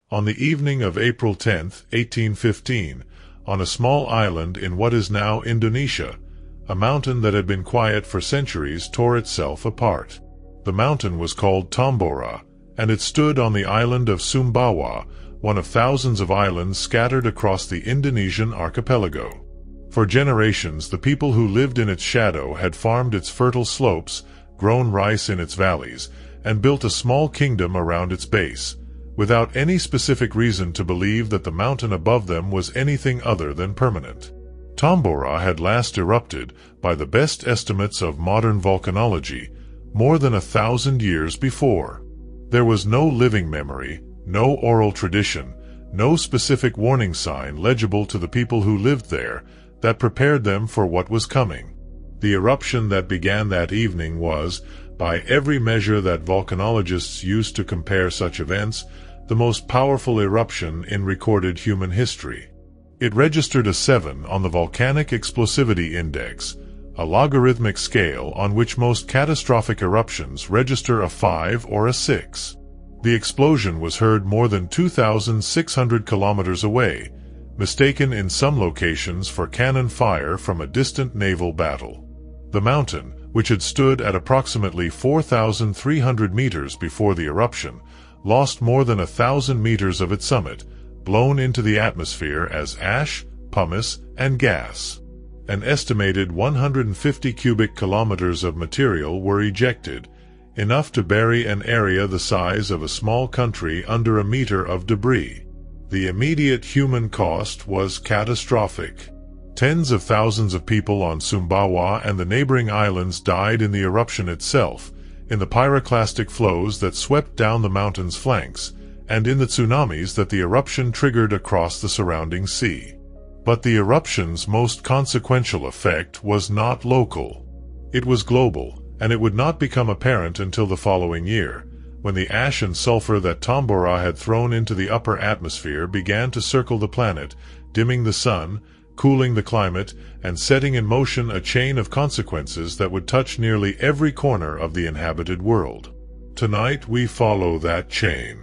On the evening of April 10, 1815, on a small island in what is now Indonesia, a mountain that had been quiet for centuries tore itself apart. The mountain was called Tambora, and it stood on the island of Sumbawa, one of thousands of islands scattered across the Indonesian archipelago. For generations, the people who lived in its shadow had farmed its fertile slopes, grown rice in its valleys, and built a small kingdom around its base, without any specific reason to believe that the mountain above them was anything other than permanent. Tambora had last erupted, by the best estimates of modern volcanology, more than 1,000 years before. There was no living memory, no oral tradition, no specific warning sign legible to the people who lived there that prepared them for what was coming. The eruption that began that evening was, by every measure that volcanologists use to compare such events, the most powerful eruption in recorded human history. It registered a 7 on the Volcanic Explosivity Index, a logarithmic scale on which most catastrophic eruptions register a 5 or a 6. The explosion was heard more than 2,600 kilometers away, mistaken in some locations for cannon fire from a distant naval battle. The mountain, which had stood at approximately 4,300 meters before the eruption, lost more than 1,000 meters of its summit, blown into the atmosphere as ash, pumice, and gas. An estimated 150 cubic kilometers of material were ejected, enough to bury an area the size of a small country under a meter of debris. The immediate human cost was catastrophic. Tens of thousands of people on Sumbawa and the neighboring islands died in the eruption itself, in the pyroclastic flows that swept down the mountain's flanks, and in the tsunamis that the eruption triggered across the surrounding sea. But the eruption's most consequential effect was not local. It was global, and it would not become apparent until the following year, when the ash and sulfur that Tambora had thrown into the upper atmosphere began to circle the planet, dimming the sun, cooling the climate, and setting in motion a chain of consequences that would touch nearly every corner of the inhabited world. Tonight we follow that chain.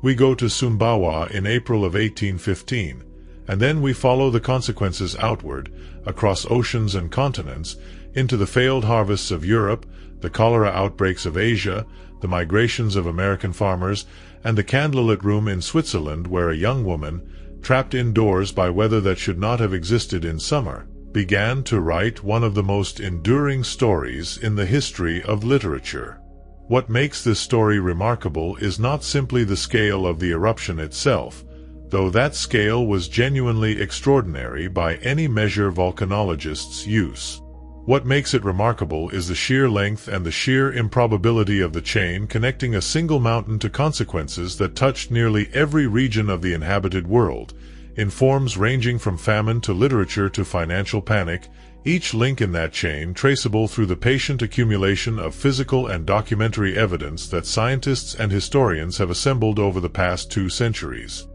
We go to Sumbawa in April of 1815, and then we follow the consequences outward, across oceans and continents, into the failed harvests of Europe, the cholera outbreaks of Asia, the migrations of American farmers, and the candlelit room in Switzerland where a young woman, trapped indoors by weather that should not have existed in summer, began to write one of the most enduring stories in the history of literature. What makes this story remarkable is not simply the scale of the eruption itself, though that scale was genuinely extraordinary by any measure volcanologists use. What makes it remarkable is the sheer length and the sheer improbability of the chain connecting a single mountain to consequences that touched nearly every region of the inhabited world, in forms ranging from famine to literature to financial panic, each link in that chain traceable through the patient accumulation of physical and documentary evidence that scientists and historians have assembled over the past 2 centuries.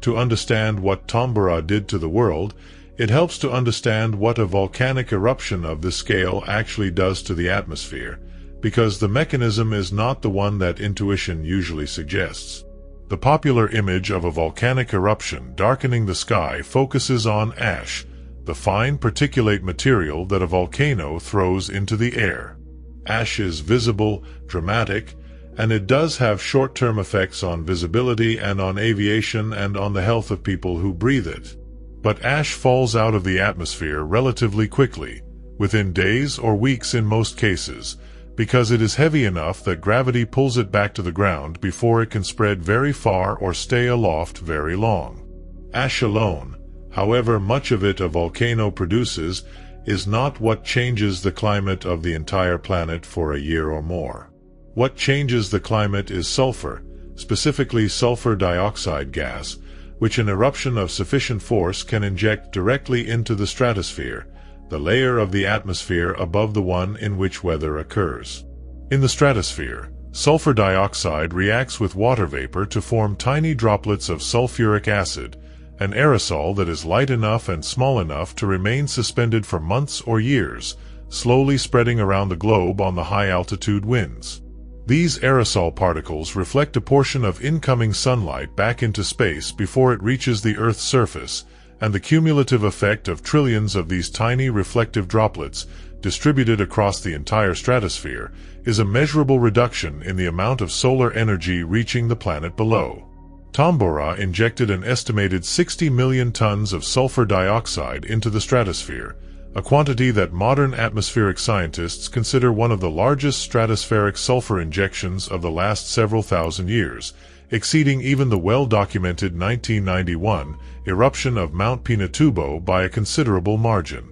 To understand what Tambora did to the world, it helps to understand what a volcanic eruption of this scale actually does to the atmosphere, because the mechanism is not the one that intuition usually suggests. The popular image of a volcanic eruption darkening the sky focuses on ash, the fine particulate material that a volcano throws into the air. Ash is visible, dramatic, and it does have short-term effects on visibility and on aviation and on the health of people who breathe it. But ash falls out of the atmosphere relatively quickly, within days or weeks in most cases, because it is heavy enough that gravity pulls it back to the ground before it can spread very far or stay aloft very long. Ash alone, however much of it a volcano produces, is not what changes the climate of the entire planet for a year or more. What changes the climate is sulfur, specifically sulfur dioxide gas, which an eruption of sufficient force can inject directly into the stratosphere, the layer of the atmosphere above the one in which weather occurs. In the stratosphere, sulfur dioxide reacts with water vapor to form tiny droplets of sulfuric acid, an aerosol that is light enough and small enough to remain suspended for months or years, slowly spreading around the globe on the high-altitude winds. These aerosol particles reflect a portion of incoming sunlight back into space before it reaches the Earth's surface, and the cumulative effect of trillions of these tiny reflective droplets, distributed across the entire stratosphere, is a measurable reduction in the amount of solar energy reaching the planet below. Tambora injected an estimated 60 million tons of sulfur dioxide into the stratosphere, a quantity that modern atmospheric scientists consider one of the largest stratospheric sulfur injections of the last several thousand years, exceeding even the well-documented 1991 eruption of Mount Pinatubo by a considerable margin.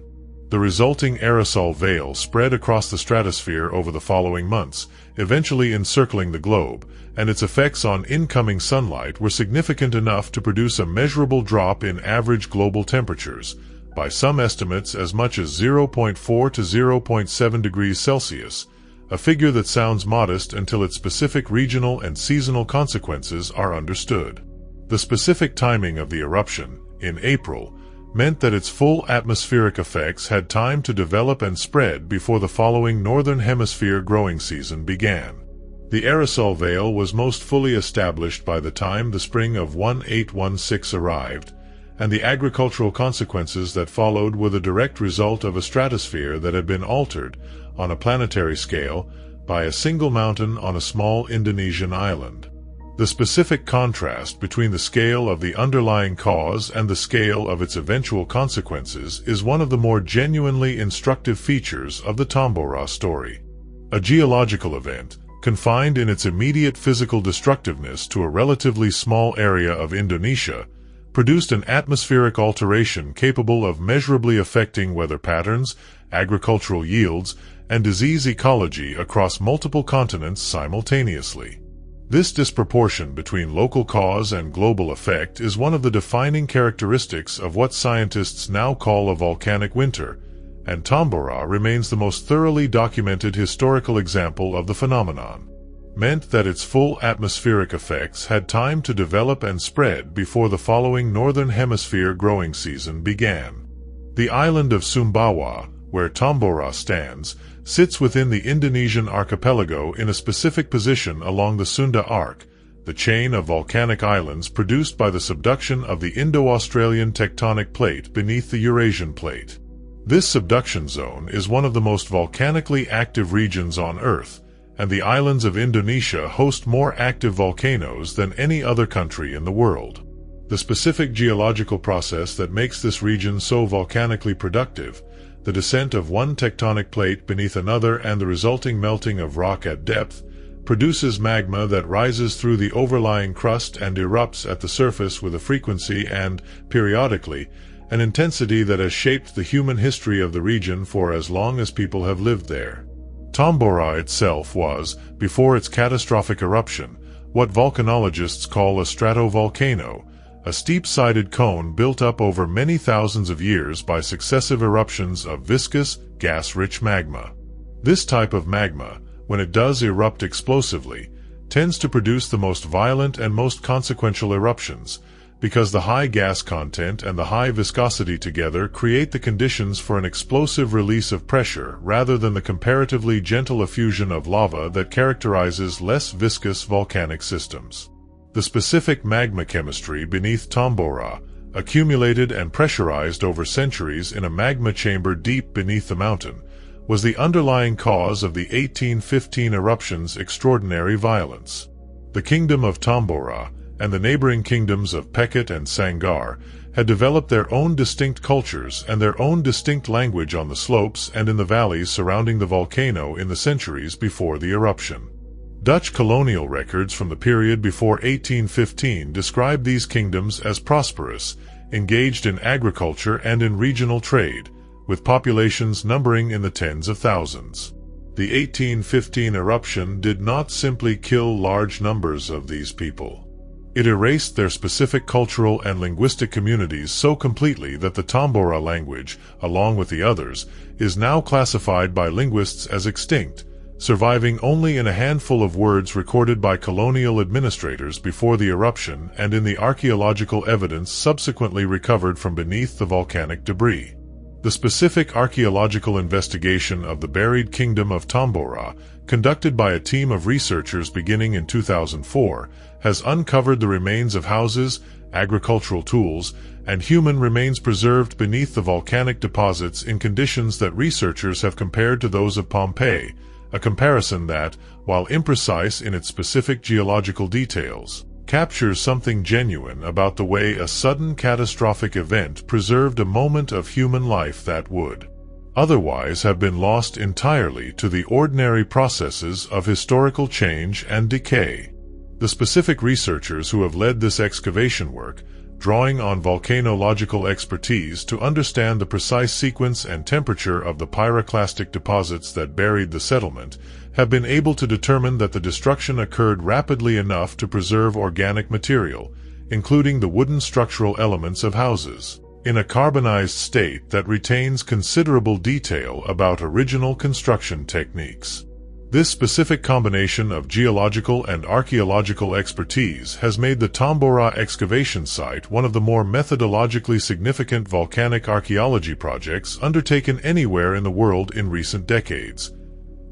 The resulting aerosol veil spread across the stratosphere over the following months, eventually encircling the globe, and its effects on incoming sunlight were significant enough to produce a measurable drop in average global temperatures, by some estimates as much as 0.4 to 0.7 degrees Celsius, a figure that sounds modest until its specific regional and seasonal consequences are understood. The specific timing of the eruption, in April, meant that its full atmospheric effects had time to develop and spread before the following Northern Hemisphere growing season began. The aerosol veil was most fully established by the time the spring of 1816 arrived, and the agricultural consequences that followed were the direct result of a stratosphere that had been altered, on a planetary scale, by a single mountain on a small Indonesian island. The specific contrast between the scale of the underlying cause and the scale of its eventual consequences is one of the more genuinely instructive features of the Tambora story. A geological event, confined in its immediate physical destructiveness to a relatively small area of Indonesia, produced an atmospheric alteration capable of measurably affecting weather patterns, agricultural yields, and disease ecology across multiple continents simultaneously. This disproportion between local cause and global effect is one of the defining characteristics of what scientists now call a volcanic winter, and Tambora remains the most thoroughly documented historical example of the phenomenon. Meant that its full atmospheric effects had time to develop and spread before the following Northern Hemisphere growing season began. The island of Sumbawa, where Tambora stands, sits within the Indonesian archipelago in a specific position along the Sunda Arc, the chain of volcanic islands produced by the subduction of the Indo-Australian tectonic plate beneath the Eurasian plate. This subduction zone is one of the most volcanically active regions on Earth, and the islands of Indonesia host more active volcanoes than any other country in the world. The specific geological process that makes this region so volcanically productive, the descent of one tectonic plate beneath another and the resulting melting of rock at depth, produces magma that rises through the overlying crust and erupts at the surface with a frequency and, periodically, an intensity that has shaped the human history of the region for as long as people have lived there. Tambora itself was, before its catastrophic eruption, what volcanologists call a stratovolcano, a steep-sided cone built up over many thousands of years by successive eruptions of viscous, gas-rich magma. This type of magma, when it does erupt explosively, tends to produce the most violent and most consequential eruptions, because the high gas content and the high viscosity together create the conditions for an explosive release of pressure rather than the comparatively gentle effusion of lava that characterizes less viscous volcanic systems. The specific magma chemistry beneath Tambora, accumulated and pressurized over centuries in a magma chamber deep beneath the mountain, was the underlying cause of the 1815 eruption's extraordinary violence. The kingdom of Tambora, and the neighboring kingdoms of Peket and Sanggar, had developed their own distinct cultures and their own distinct language on the slopes and in the valleys surrounding the volcano in the centuries before the eruption. Dutch colonial records from the period before 1815 describe these kingdoms as prosperous, engaged in agriculture and in regional trade, with populations numbering in the tens of thousands. The 1815 eruption did not simply kill large numbers of these people. It erased their specific cultural and linguistic communities so completely that the Tambora language, along with the others, is now classified by linguists as extinct, surviving only in a handful of words recorded by colonial administrators before the eruption and in the archaeological evidence subsequently recovered from beneath the volcanic debris. The specific archaeological investigation of the buried kingdom of Tambora, conducted by a team of researchers beginning in 2004, has uncovered the remains of houses, agricultural tools, and human remains preserved beneath the volcanic deposits in conditions that researchers have compared to those of Pompeii, a comparison that, while imprecise in its specific geological details, captures something genuine about the way a sudden catastrophic event preserved a moment of human life that would otherwise have been lost entirely to the ordinary processes of historical change and decay. The specific researchers who have led this excavation work, drawing on volcanological expertise to understand the precise sequence and temperature of the pyroclastic deposits that buried the settlement, have been able to determine that the destruction occurred rapidly enough to preserve organic material, including the wooden structural elements of houses, in a carbonized state that retains considerable detail about original construction techniques. This specific combination of geological and archaeological expertise has made the Tambora excavation site one of the more methodologically significant volcanic archaeology projects undertaken anywhere in the world in recent decades.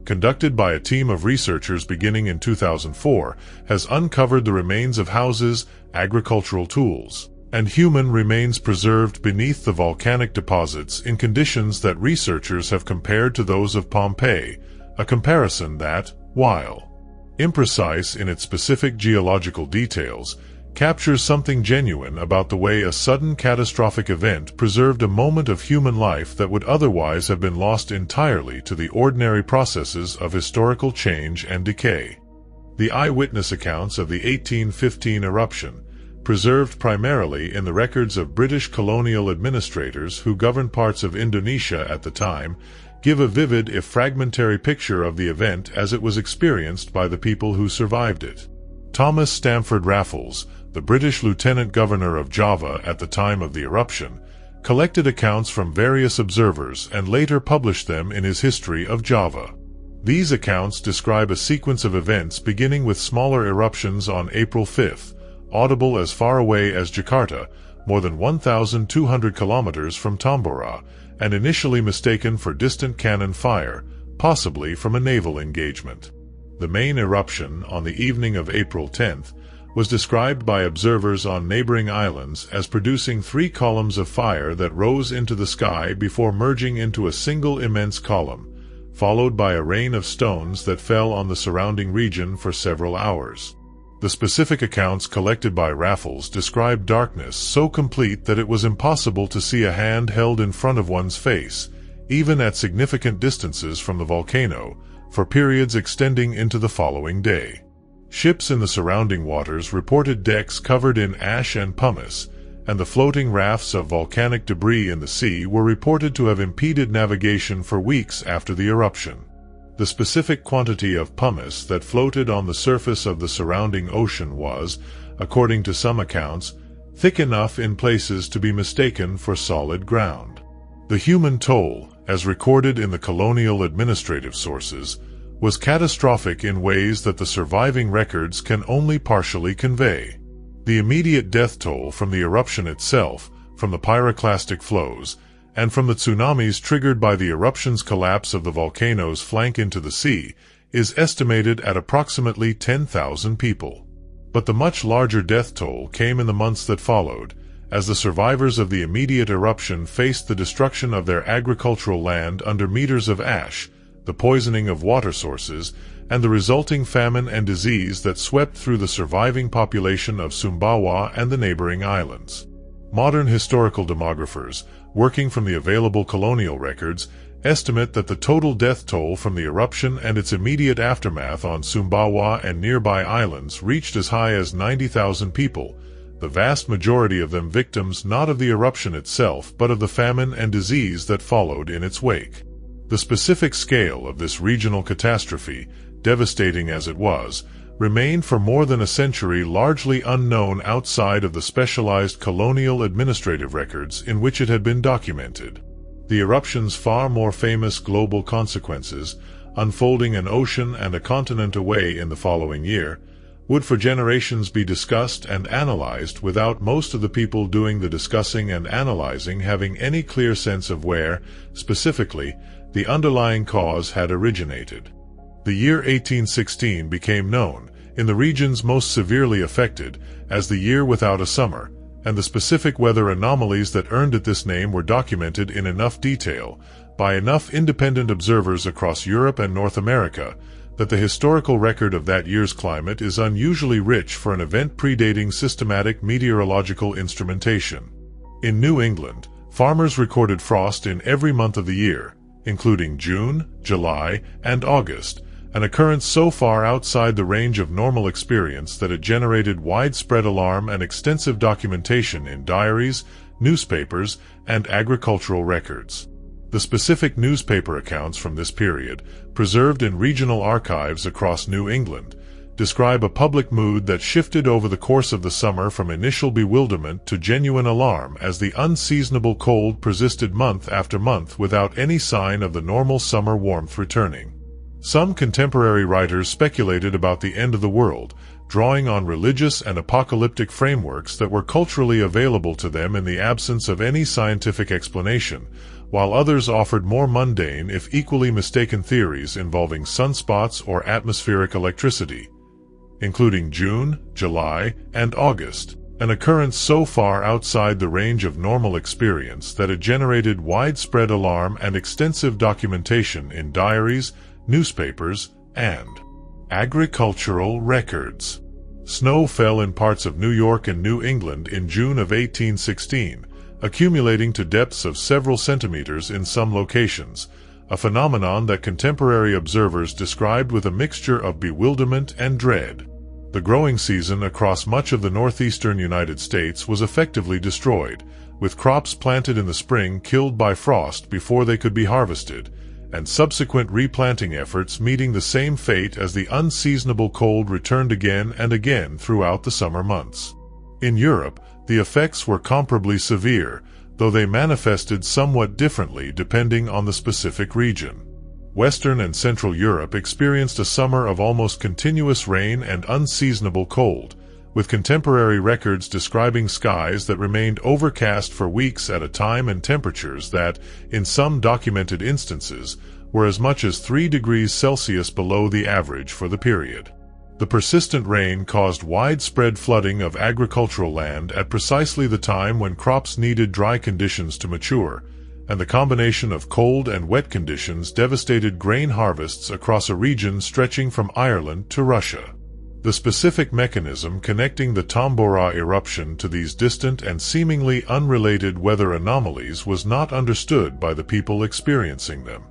Conducted by a team of researchers beginning in 2004, has uncovered the remains of houses, agricultural tools, and human remains preserved beneath the volcanic deposits in conditions that researchers have compared to those of Pompeii, a comparison that, while imprecise in its specific geological details, captures something genuine about the way a sudden catastrophic event preserved a moment of human life that would otherwise have been lost entirely to the ordinary processes of historical change and decay. The eyewitness accounts of the 1815 eruption, preserved primarily in the records of British colonial administrators who governed parts of Indonesia at the time, give a vivid if fragmentary picture of the event as it was experienced by the people who survived it. Thomas Stamford Raffles, the British Lieutenant Governor of Java at the time of the eruption, collected accounts from various observers and later published them in his History of Java. These accounts describe a sequence of events beginning with smaller eruptions on April 5, audible as far away as Jakarta, more than 1,200 kilometers from Tambora, and initially mistaken for distant cannon fire, possibly from a naval engagement. The main eruption on the evening of April 10th was described by observers on neighboring islands as producing 3 columns of fire that rose into the sky before merging into a single immense column, followed by a rain of stones that fell on the surrounding region for several hours. The specific accounts collected by Raffles describe darkness so complete that it was impossible to see a hand held in front of one's face, even at significant distances from the volcano, for periods extending into the following day. Ships in the surrounding waters reported decks covered in ash and pumice, and the floating rafts of volcanic debris in the sea were reported to have impeded navigation for weeks after the eruption. The specific quantity of pumice that floated on the surface of the surrounding ocean was, according to some accounts, thick enough in places to be mistaken for solid ground. The human toll, as recorded in the colonial administrative sources, was catastrophic in ways that the surviving records can only partially convey. The immediate death toll from the eruption itself, from the pyroclastic flows, and from the tsunamis triggered by the eruption's collapse of the volcano's flank into the sea, is estimated at approximately 10,000 people. But the much larger death toll came in the months that followed, as the survivors of the immediate eruption faced the destruction of their agricultural land under meters of ash, the poisoning of water sources, and the resulting famine and disease that swept through the surviving population of Sumbawa and the neighboring islands. Modern historical demographers, working from the available colonial records, estimate that the total death toll from the eruption and its immediate aftermath on Sumbawa and nearby islands reached as high as 90,000 people, the vast majority of them victims not of the eruption itself but of the famine and disease that followed in its wake. The specific scale of this regional catastrophe, devastating as it was, remained for more than a century largely unknown outside of the specialized colonial administrative records in which it had been documented. The eruption's far more famous global consequences, unfolding an ocean and a continent away in the following year, would for generations be discussed and analyzed without most of the people doing the discussing and analyzing having any clear sense of where, specifically, the underlying cause had originated. The year 1816 became known, in the regions most severely affected, as the year without a summer, and the specific weather anomalies that earned it this name were documented in enough detail, by enough independent observers across Europe and North America, that the historical record of that year's climate is unusually rich for an event predating systematic meteorological instrumentation. In New England, farmers recorded frost in every month of the year, including June, July, and August, an occurrence so far outside the range of normal experience that it generated widespread alarm and extensive documentation in diaries, newspapers, and agricultural records. The specific newspaper accounts from this period, preserved in regional archives across New England, describe a public mood that shifted over the course of the summer from initial bewilderment to genuine alarm as the unseasonable cold persisted month after month without any sign of the normal summer warmth returning. Some contemporary writers speculated about the end of the world, drawing on religious and apocalyptic frameworks that were culturally available to them in the absence of any scientific explanation, while others offered more mundane if equally mistaken theories involving sunspots or atmospheric electricity, including June, July, and August, an occurrence so far outside the range of normal experience that it generated widespread alarm and extensive documentation in diaries, newspapers, and agricultural records. Snow fell in parts of New York and New England in June of 1816, accumulating to depths of several centimeters in some locations, a phenomenon that contemporary observers described with a mixture of bewilderment and dread. The growing season across much of the northeastern United States was effectively destroyed, with crops planted in the spring killed by frost before they could be harvested, and subsequent replanting efforts meeting the same fate as the unseasonable cold returned again and again throughout the summer months. In Europe, the effects were comparably severe, though they manifested somewhat differently depending on the specific region. Western and Central Europe experienced a summer of almost continuous rain and unseasonable cold, with contemporary records describing skies that remained overcast for weeks at a time and temperatures that, in some documented instances, were as much as 3 degrees Celsius below the average for the period. The persistent rain caused widespread flooding of agricultural land at precisely the time when crops needed dry conditions to mature, and the combination of cold and wet conditions devastated grain harvests across a region stretching from Ireland to Russia. The specific mechanism connecting the Tambora eruption to these distant and seemingly unrelated weather anomalies was not understood by the people experiencing them.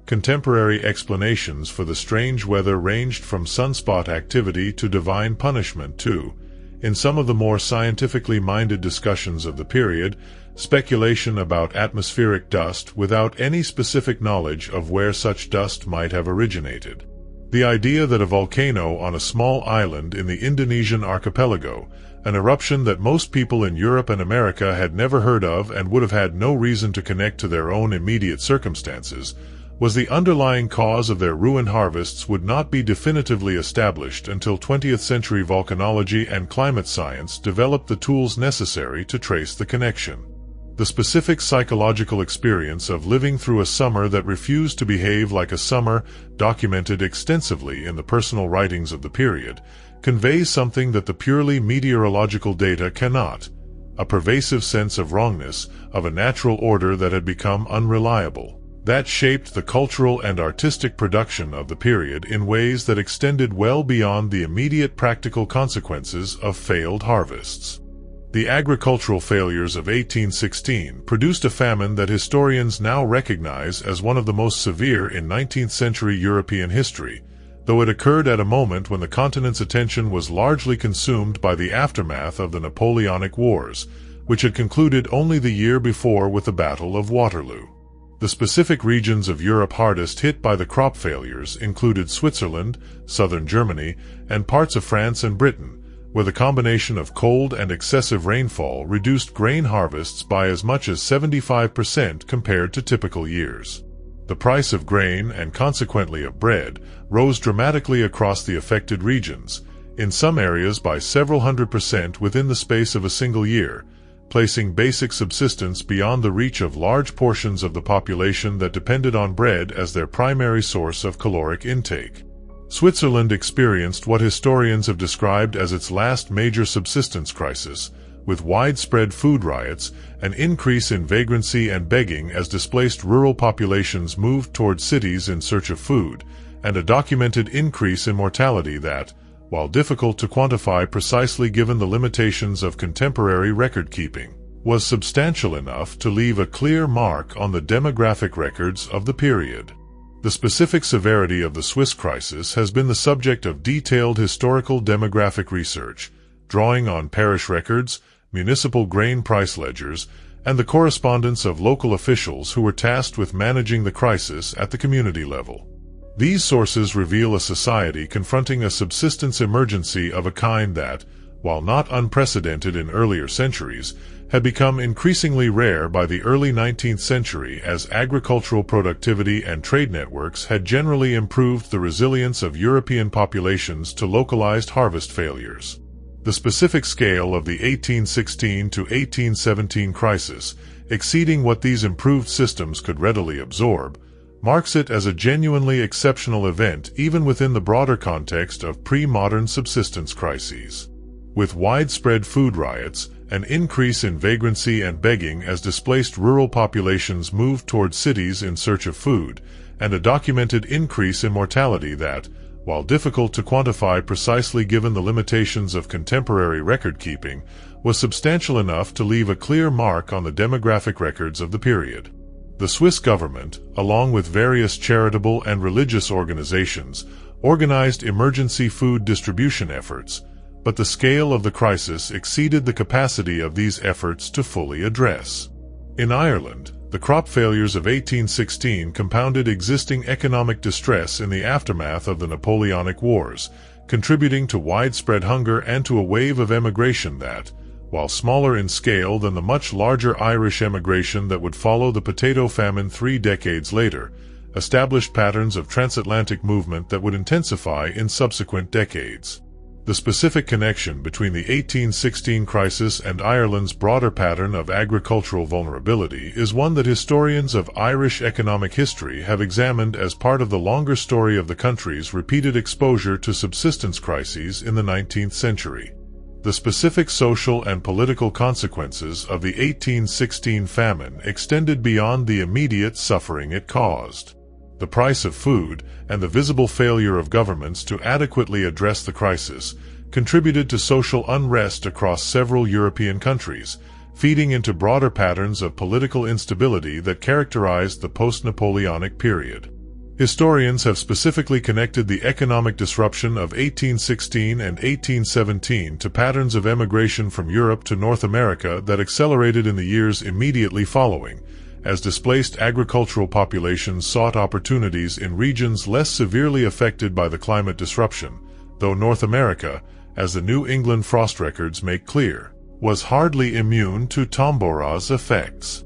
Contemporary explanations for the strange weather ranged from sunspot activity to divine punishment to, in some of the more scientifically minded discussions of the period, speculation about atmospheric dust without any specific knowledge of where such dust might have originated. The idea that a volcano on a small island in the Indonesian archipelago, an eruption that most people in Europe and America had never heard of and would have had no reason to connect to their own immediate circumstances, was the underlying cause of their ruined harvests would not be definitively established until 20th century volcanology and climate science developed the tools necessary to trace the connection. The specific psychological experience of living through a summer that refused to behave like a summer, documented extensively in the personal writings of the period, conveys something that the purely meteorological data cannot: a pervasive sense of wrongness, of a natural order that had become unreliable, that shaped the cultural and artistic production of the period in ways that extended well beyond the immediate practical consequences of failed harvests. The agricultural failures of 1816 produced a famine that historians now recognize as one of the most severe in 19th century European history, though it occurred at a moment when the continent's attention was largely consumed by the aftermath of the Napoleonic Wars, which had concluded only the year before with the Battle of Waterloo. The specific regions of Europe hardest hit by the crop failures included Switzerland, southern Germany, and parts of France and Britain, where the combination of cold and excessive rainfall reduced grain harvests by as much as 75% compared to typical years. The price of grain, and consequently of bread, rose dramatically across the affected regions, in some areas by several 100% within the space of a single year, placing basic subsistence beyond the reach of large portions of the population that depended on bread as their primary source of caloric intake. Switzerland experienced what historians have described as its last major subsistence crisis, with widespread food riots, an increase in vagrancy and begging as displaced rural populations moved toward cities in search of food, and a documented increase in mortality that, while difficult to quantify precisely given the limitations of contemporary record-keeping, was substantial enough to leave a clear mark on the demographic records of the period. The specific severity of the Swiss crisis has been the subject of detailed historical demographic research, drawing on parish records, municipal grain price ledgers, and the correspondence of local officials who were tasked with managing the crisis at the community level. These sources reveal a society confronting a subsistence emergency of a kind that, while not unprecedented in earlier centuries, had become increasingly rare by the early 19th century as agricultural productivity and trade networks had generally improved the resilience of European populations to localized harvest failures. The specific scale of the 1816 to 1817 crisis, exceeding what these improved systems could readily absorb, marks it as a genuinely exceptional event even within the broader context of pre-modern subsistence crises. With widespread food riots, an increase in vagrancy and begging as displaced rural populations moved toward cities in search of food, and a documented increase in mortality that, while difficult to quantify precisely given the limitations of contemporary record-keeping, was substantial enough to leave a clear mark on the demographic records of the period. The Swiss government, along with various charitable and religious organizations, organized emergency food distribution efforts, but the scale of the crisis exceeded the capacity of these efforts to fully address. In Ireland, the crop failures of 1816 compounded existing economic distress in the aftermath of the Napoleonic Wars, contributing to widespread hunger and to a wave of emigration that, while smaller in scale than the much larger Irish emigration that would follow the potato famine 3 decades later, established patterns of transatlantic movement that would intensify in subsequent decades. The specific connection between the 1816 crisis and Ireland's broader pattern of agricultural vulnerability is one that historians of Irish economic history have examined as part of the longer story of the country's repeated exposure to subsistence crises in the 19th century. The specific social and political consequences of the 1816 famine extended beyond the immediate suffering it caused. The price of food, and the visible failure of governments to adequately address the crisis, contributed to social unrest across several European countries, feeding into broader patterns of political instability that characterized the post-Napoleonic period. Historians have specifically connected the economic disruption of 1816 and 1817 to patterns of emigration from Europe to North America that accelerated in the years immediately following, as displaced agricultural populations sought opportunities in regions less severely affected by the climate disruption, though North America, as the New England frost records make clear, was hardly immune to Tambora's effects.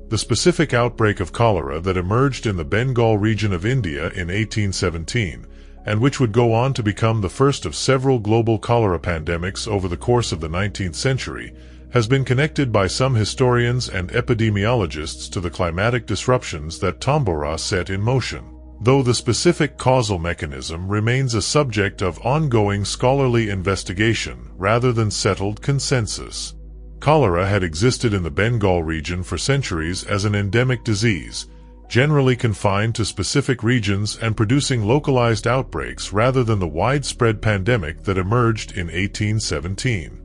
The specific outbreak of cholera that emerged in the Bengal region of India in 1817, and which would go on to become the first of several global cholera pandemics over the course of the 19th century, has been connected by some historians and epidemiologists to the climatic disruptions that Tambora set in motion, though the specific causal mechanism remains a subject of ongoing scholarly investigation rather than settled consensus. Cholera had existed in the Bengal region for centuries as an endemic disease, generally confined to specific regions and producing localized outbreaks rather than the widespread pandemic that emerged in 1817.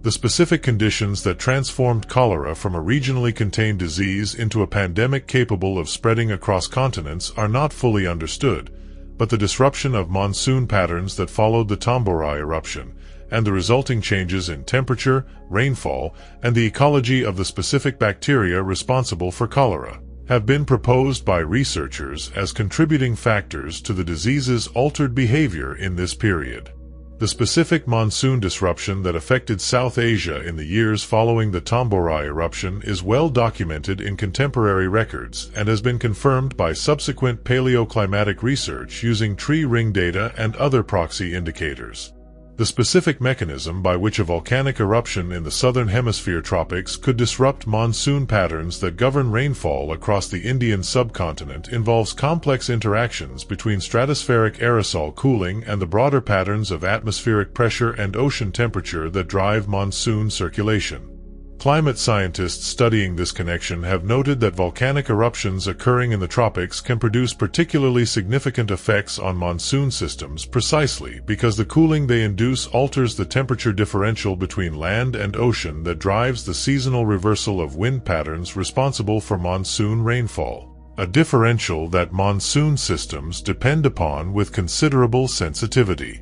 The specific conditions that transformed cholera from a regionally contained disease into a pandemic capable of spreading across continents are not fully understood, but the disruption of monsoon patterns that followed the Tambora eruption, and the resulting changes in temperature, rainfall, and the ecology of the specific bacteria responsible for cholera, have been proposed by researchers as contributing factors to the disease's altered behavior in this period. The specific monsoon disruption that affected South Asia in the years following the Tambora eruption is well documented in contemporary records and has been confirmed by subsequent paleoclimatic research using tree ring data and other proxy indicators. The specific mechanism by which a volcanic eruption in the southern hemisphere tropics could disrupt monsoon patterns that govern rainfall across the Indian subcontinent involves complex interactions between stratospheric aerosol cooling and the broader patterns of atmospheric pressure and ocean temperature that drive monsoon circulation. Climate scientists studying this connection have noted that volcanic eruptions occurring in the tropics can produce particularly significant effects on monsoon systems precisely because the cooling they induce alters the temperature differential between land and ocean that drives the seasonal reversal of wind patterns responsible for monsoon rainfall, a differential that monsoon systems depend upon with considerable sensitivity.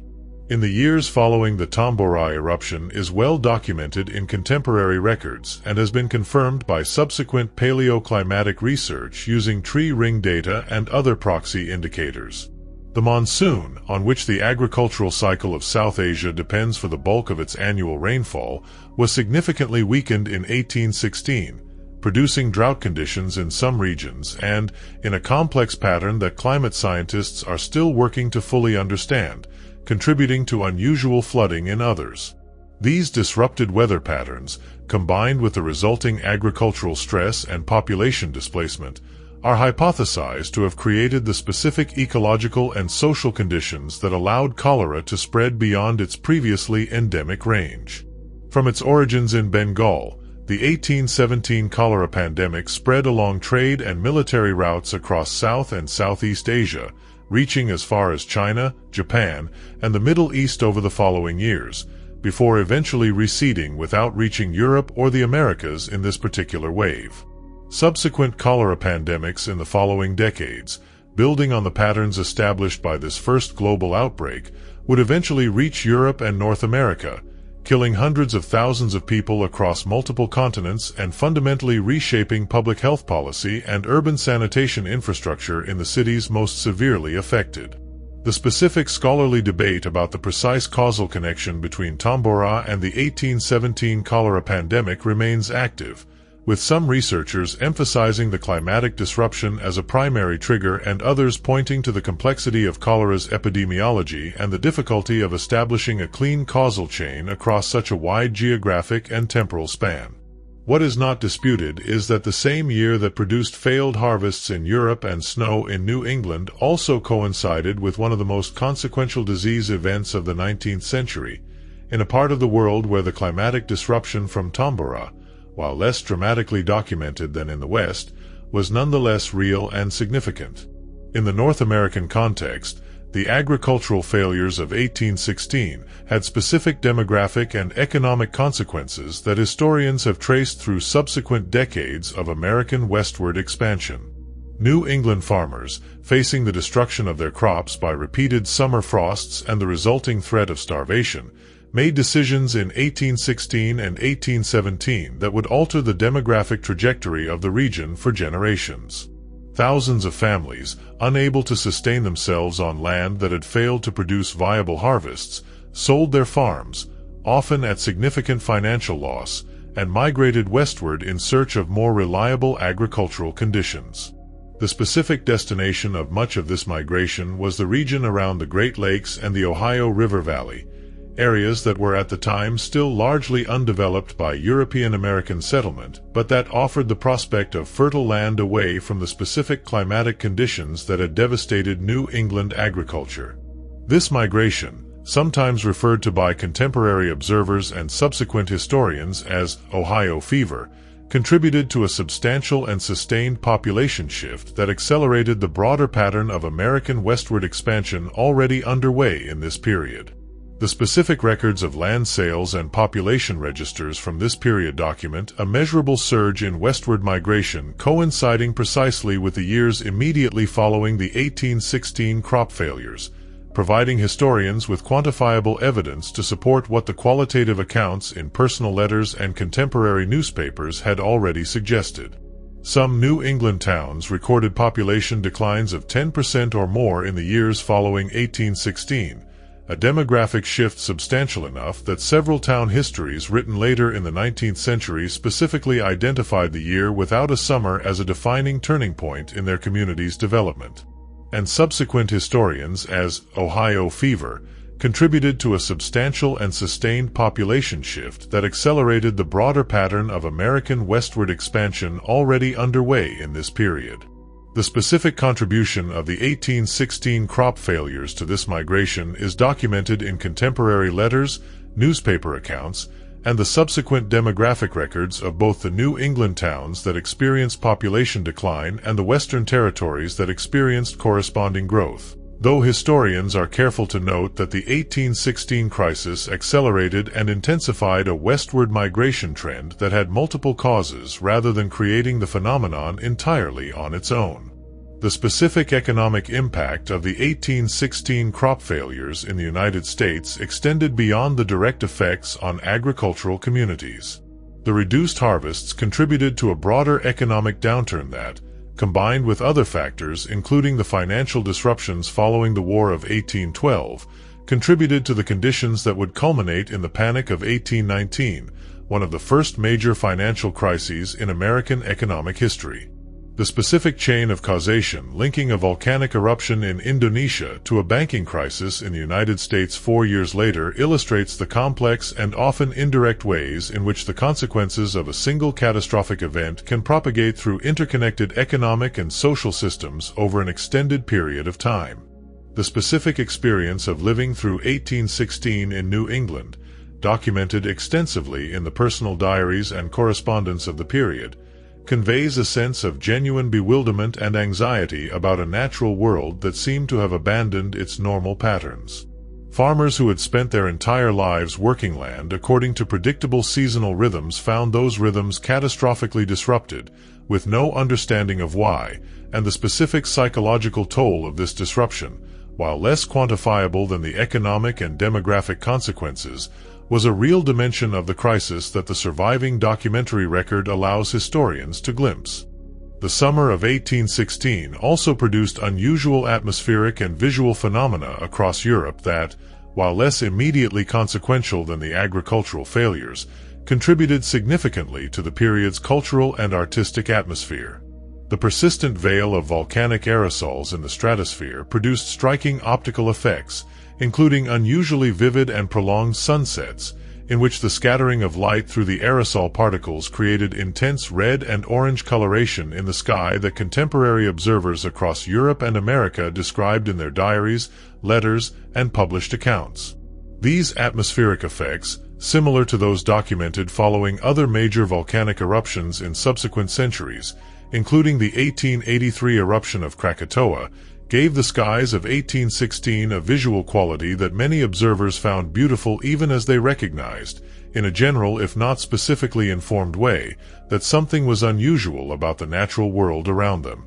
In the years following the Tambora eruption is well documented in contemporary records and has been confirmed by subsequent paleoclimatic research using tree ring data and other proxy indicators. The monsoon, on which the agricultural cycle of South Asia depends for the bulk of its annual rainfall, was significantly weakened in 1816, producing drought conditions in some regions and, in a complex pattern that climate scientists are still working to fully understand, contributing to unusual flooding in others. These disrupted weather patterns, combined with the resulting agricultural stress and population displacement, are hypothesized to have created the specific ecological and social conditions that allowed cholera to spread beyond its previously endemic range. From its origins in Bengal, the 1817 cholera pandemic spread along trade and military routes across South and Southeast Asia, reaching as far as China, Japan, and the Middle East over the following years, before eventually receding without reaching Europe or the Americas in this particular wave. Subsequent cholera pandemics in the following decades, building on the patterns established by this first global outbreak, would eventually reach Europe and North America, killing hundreds of thousands of people across multiple continents and fundamentally reshaping public health policy and urban sanitation infrastructure in the cities most severely affected. The specific scholarly debate about the precise causal connection between Tambora and the 1817 cholera pandemic remains active, with some researchers emphasizing the climatic disruption as a primary trigger and others pointing to the complexity of cholera's epidemiology and the difficulty of establishing a clean causal chain across such a wide geographic and temporal span. What is not disputed is that the same year that produced failed harvests in Europe and snow in New England also coincided with one of the most consequential disease events of the 19th century, in a part of the world where the climatic disruption from Tambora, while less dramatically documented than in the West, was nonetheless real and significant. In the North American context, the agricultural failures of 1816 had specific demographic and economic consequences that historians have traced through subsequent decades of American westward expansion. New England farmers, facing the destruction of their crops by repeated summer frosts and the resulting threat of starvation, made decisions in 1816 and 1817 that would alter the demographic trajectory of the region for generations. Thousands of families, unable to sustain themselves on land that had failed to produce viable harvests, sold their farms, often at significant financial loss, and migrated westward in search of more reliable agricultural conditions. The specific destination of much of this migration was the region around the Great Lakes and the Ohio River Valley, areas that were at the time still largely undeveloped by European American settlement, but that offered the prospect of fertile land away from the specific climatic conditions that had devastated New England agriculture. This migration, sometimes referred to by contemporary observers and subsequent historians as Ohio fever, contributed to a substantial and sustained population shift that accelerated the broader pattern of American westward expansion already underway in this period. The specific records of land sales and population registers from this period document a measurable surge in westward migration coinciding precisely with the years immediately following the 1816 crop failures, providing historians with quantifiable evidence to support what the qualitative accounts in personal letters and contemporary newspapers had already suggested. Some New England towns recorded population declines of 10% or more in the years following 1816, a demographic shift substantial enough that several town histories written later in the 19th century specifically identified the year without a summer as a defining turning point in their community's development. And subsequent historians as Ohio fever contributed to a substantial and sustained population shift that accelerated the broader pattern of American westward expansion already underway in this period. The specific contribution of the 1816 crop failures to this migration is documented in contemporary letters, newspaper accounts, and the subsequent demographic records of both the New England towns that experienced population decline and the Western territories that experienced corresponding growth. Though historians are careful to note that the 1816 crisis accelerated and intensified a westward migration trend that had multiple causes rather than creating the phenomenon entirely on its own. The specific economic impact of the 1816 crop failures in the United States extended beyond the direct effects on agricultural communities. The reduced harvests contributed to a broader economic downturn that, combined with other factors including the financial disruptions following the War of 1812, contributed to the conditions that would culminate in the Panic of 1819, one of the first major financial crises in American economic history. The specific chain of causation linking a volcanic eruption in Indonesia to a banking crisis in the United States 4 years later illustrates the complex and often indirect ways in which the consequences of a single catastrophic event can propagate through interconnected economic and social systems over an extended period of time. The specific experience of living through 1816 in New England, documented extensively in the personal diaries and correspondence of the period, conveys a sense of genuine bewilderment and anxiety about a natural world that seemed to have abandoned its normal patterns. Farmers who had spent their entire lives working land according to predictable seasonal rhythms found those rhythms catastrophically disrupted, with no understanding of why, and the specific psychological toll of this disruption, while less quantifiable than the economic and demographic consequences, was a real dimension of the crisis that the surviving documentary record allows historians to glimpse. The summer of 1816 also produced unusual atmospheric and visual phenomena across Europe that, while less immediately consequential than the agricultural failures, contributed significantly to the period's cultural and artistic atmosphere. The persistent veil of volcanic aerosols in the stratosphere produced striking optical effects, including unusually vivid and prolonged sunsets, in which the scattering of light through the aerosol particles created intense red and orange coloration in the sky that contemporary observers across Europe and America described in their diaries, letters, and published accounts. These atmospheric effects, similar to those documented following other major volcanic eruptions in subsequent centuries, including the 1883 eruption of Krakatoa, gave the skies of 1816 a visual quality that many observers found beautiful even as they recognized, in a general if not specifically informed way, that something was unusual about the natural world around them.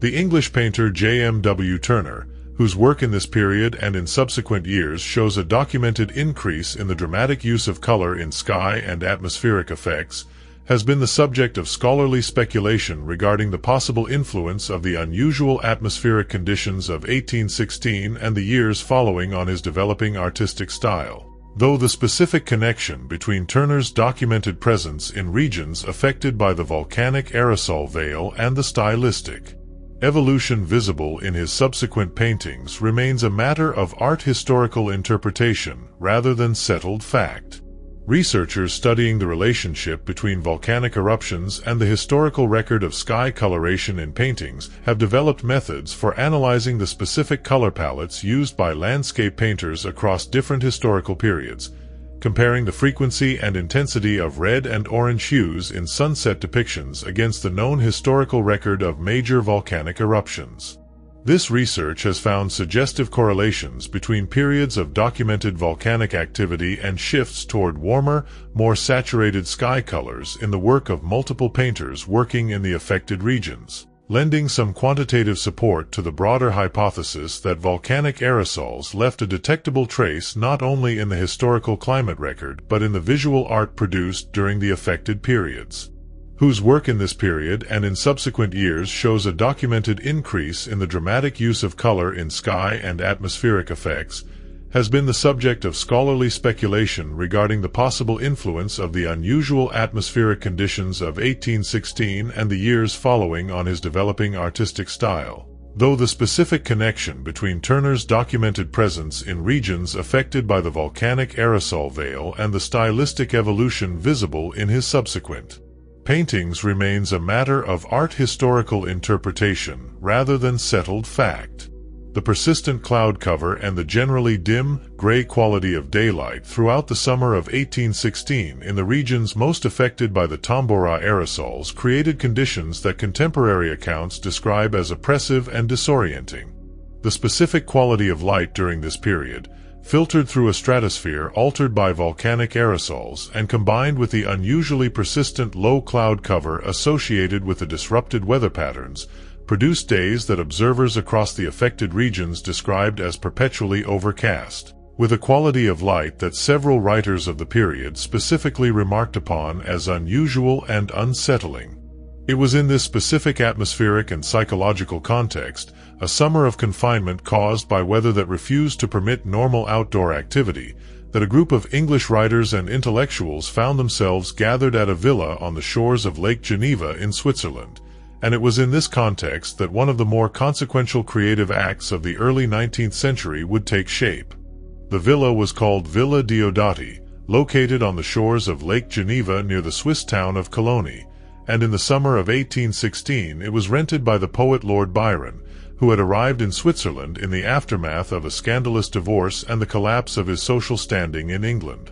The English painter J.M.W. Turner, whose work in this period and in subsequent years shows a documented increase in the dramatic use of color in sky and atmospheric effects, has been the subject of scholarly speculation regarding the possible influence of the unusual atmospheric conditions of 1816 and the years following on his developing artistic style, though the specific connection between Turner's documented presence in regions affected by the volcanic aerosol veil and the stylistic evolution visible in his subsequent paintings remains a matter of art historical interpretation rather than settled fact. Researchers studying the relationship between volcanic eruptions and the historical record of sky coloration in paintings have developed methods for analyzing the specific color palettes used by landscape painters across different historical periods, comparing the frequency and intensity of red and orange hues in sunset depictions against the known historical record of major volcanic eruptions. This research has found suggestive correlations between periods of documented volcanic activity and shifts toward warmer, more saturated sky colors in the work of multiple painters working in the affected regions, lending some quantitative support to the broader hypothesis that volcanic aerosols left a detectable trace not only in the historical climate record but in the visual art produced during the affected periods. Whose work in this period and in subsequent years shows a documented increase in the dramatic use of color in sky and atmospheric effects, has been the subject of scholarly speculation regarding the possible influence of the unusual atmospheric conditions of 1816 and the years following on his developing artistic style, though the specific connection between Turner's documented presence in regions affected by the volcanic aerosol veil and the stylistic evolution visible in his subsequent paintings remains a matter of art historical interpretation rather than settled fact. The persistent cloud cover and the generally dim, gray quality of daylight throughout the summer of 1816 in the regions most affected by the Tambora aerosols created conditions that contemporary accounts describe as oppressive and disorienting. The specific quality of light during this period, filtered through a stratosphere altered by volcanic aerosols and combined with the unusually persistent low cloud cover associated with the disrupted weather patterns, produced days that observers across the affected regions described as perpetually overcast, with a quality of light that several writers of the period specifically remarked upon as unusual and unsettling. It was in this specific atmospheric and psychological context, a summer of confinement caused by weather that refused to permit normal outdoor activity, that a group of English writers and intellectuals found themselves gathered at a villa on the shores of Lake Geneva in Switzerland. And it was in this context that one of the more consequential creative acts of the early 19th century would take shape. The villa was called Villa Diodati, located on the shores of Lake Geneva near the Swiss town of Cologne, and in the summer of 1816 it was rented by the poet Lord Byron, who had arrived in Switzerland in the aftermath of a scandalous divorce and the collapse of his social standing in England.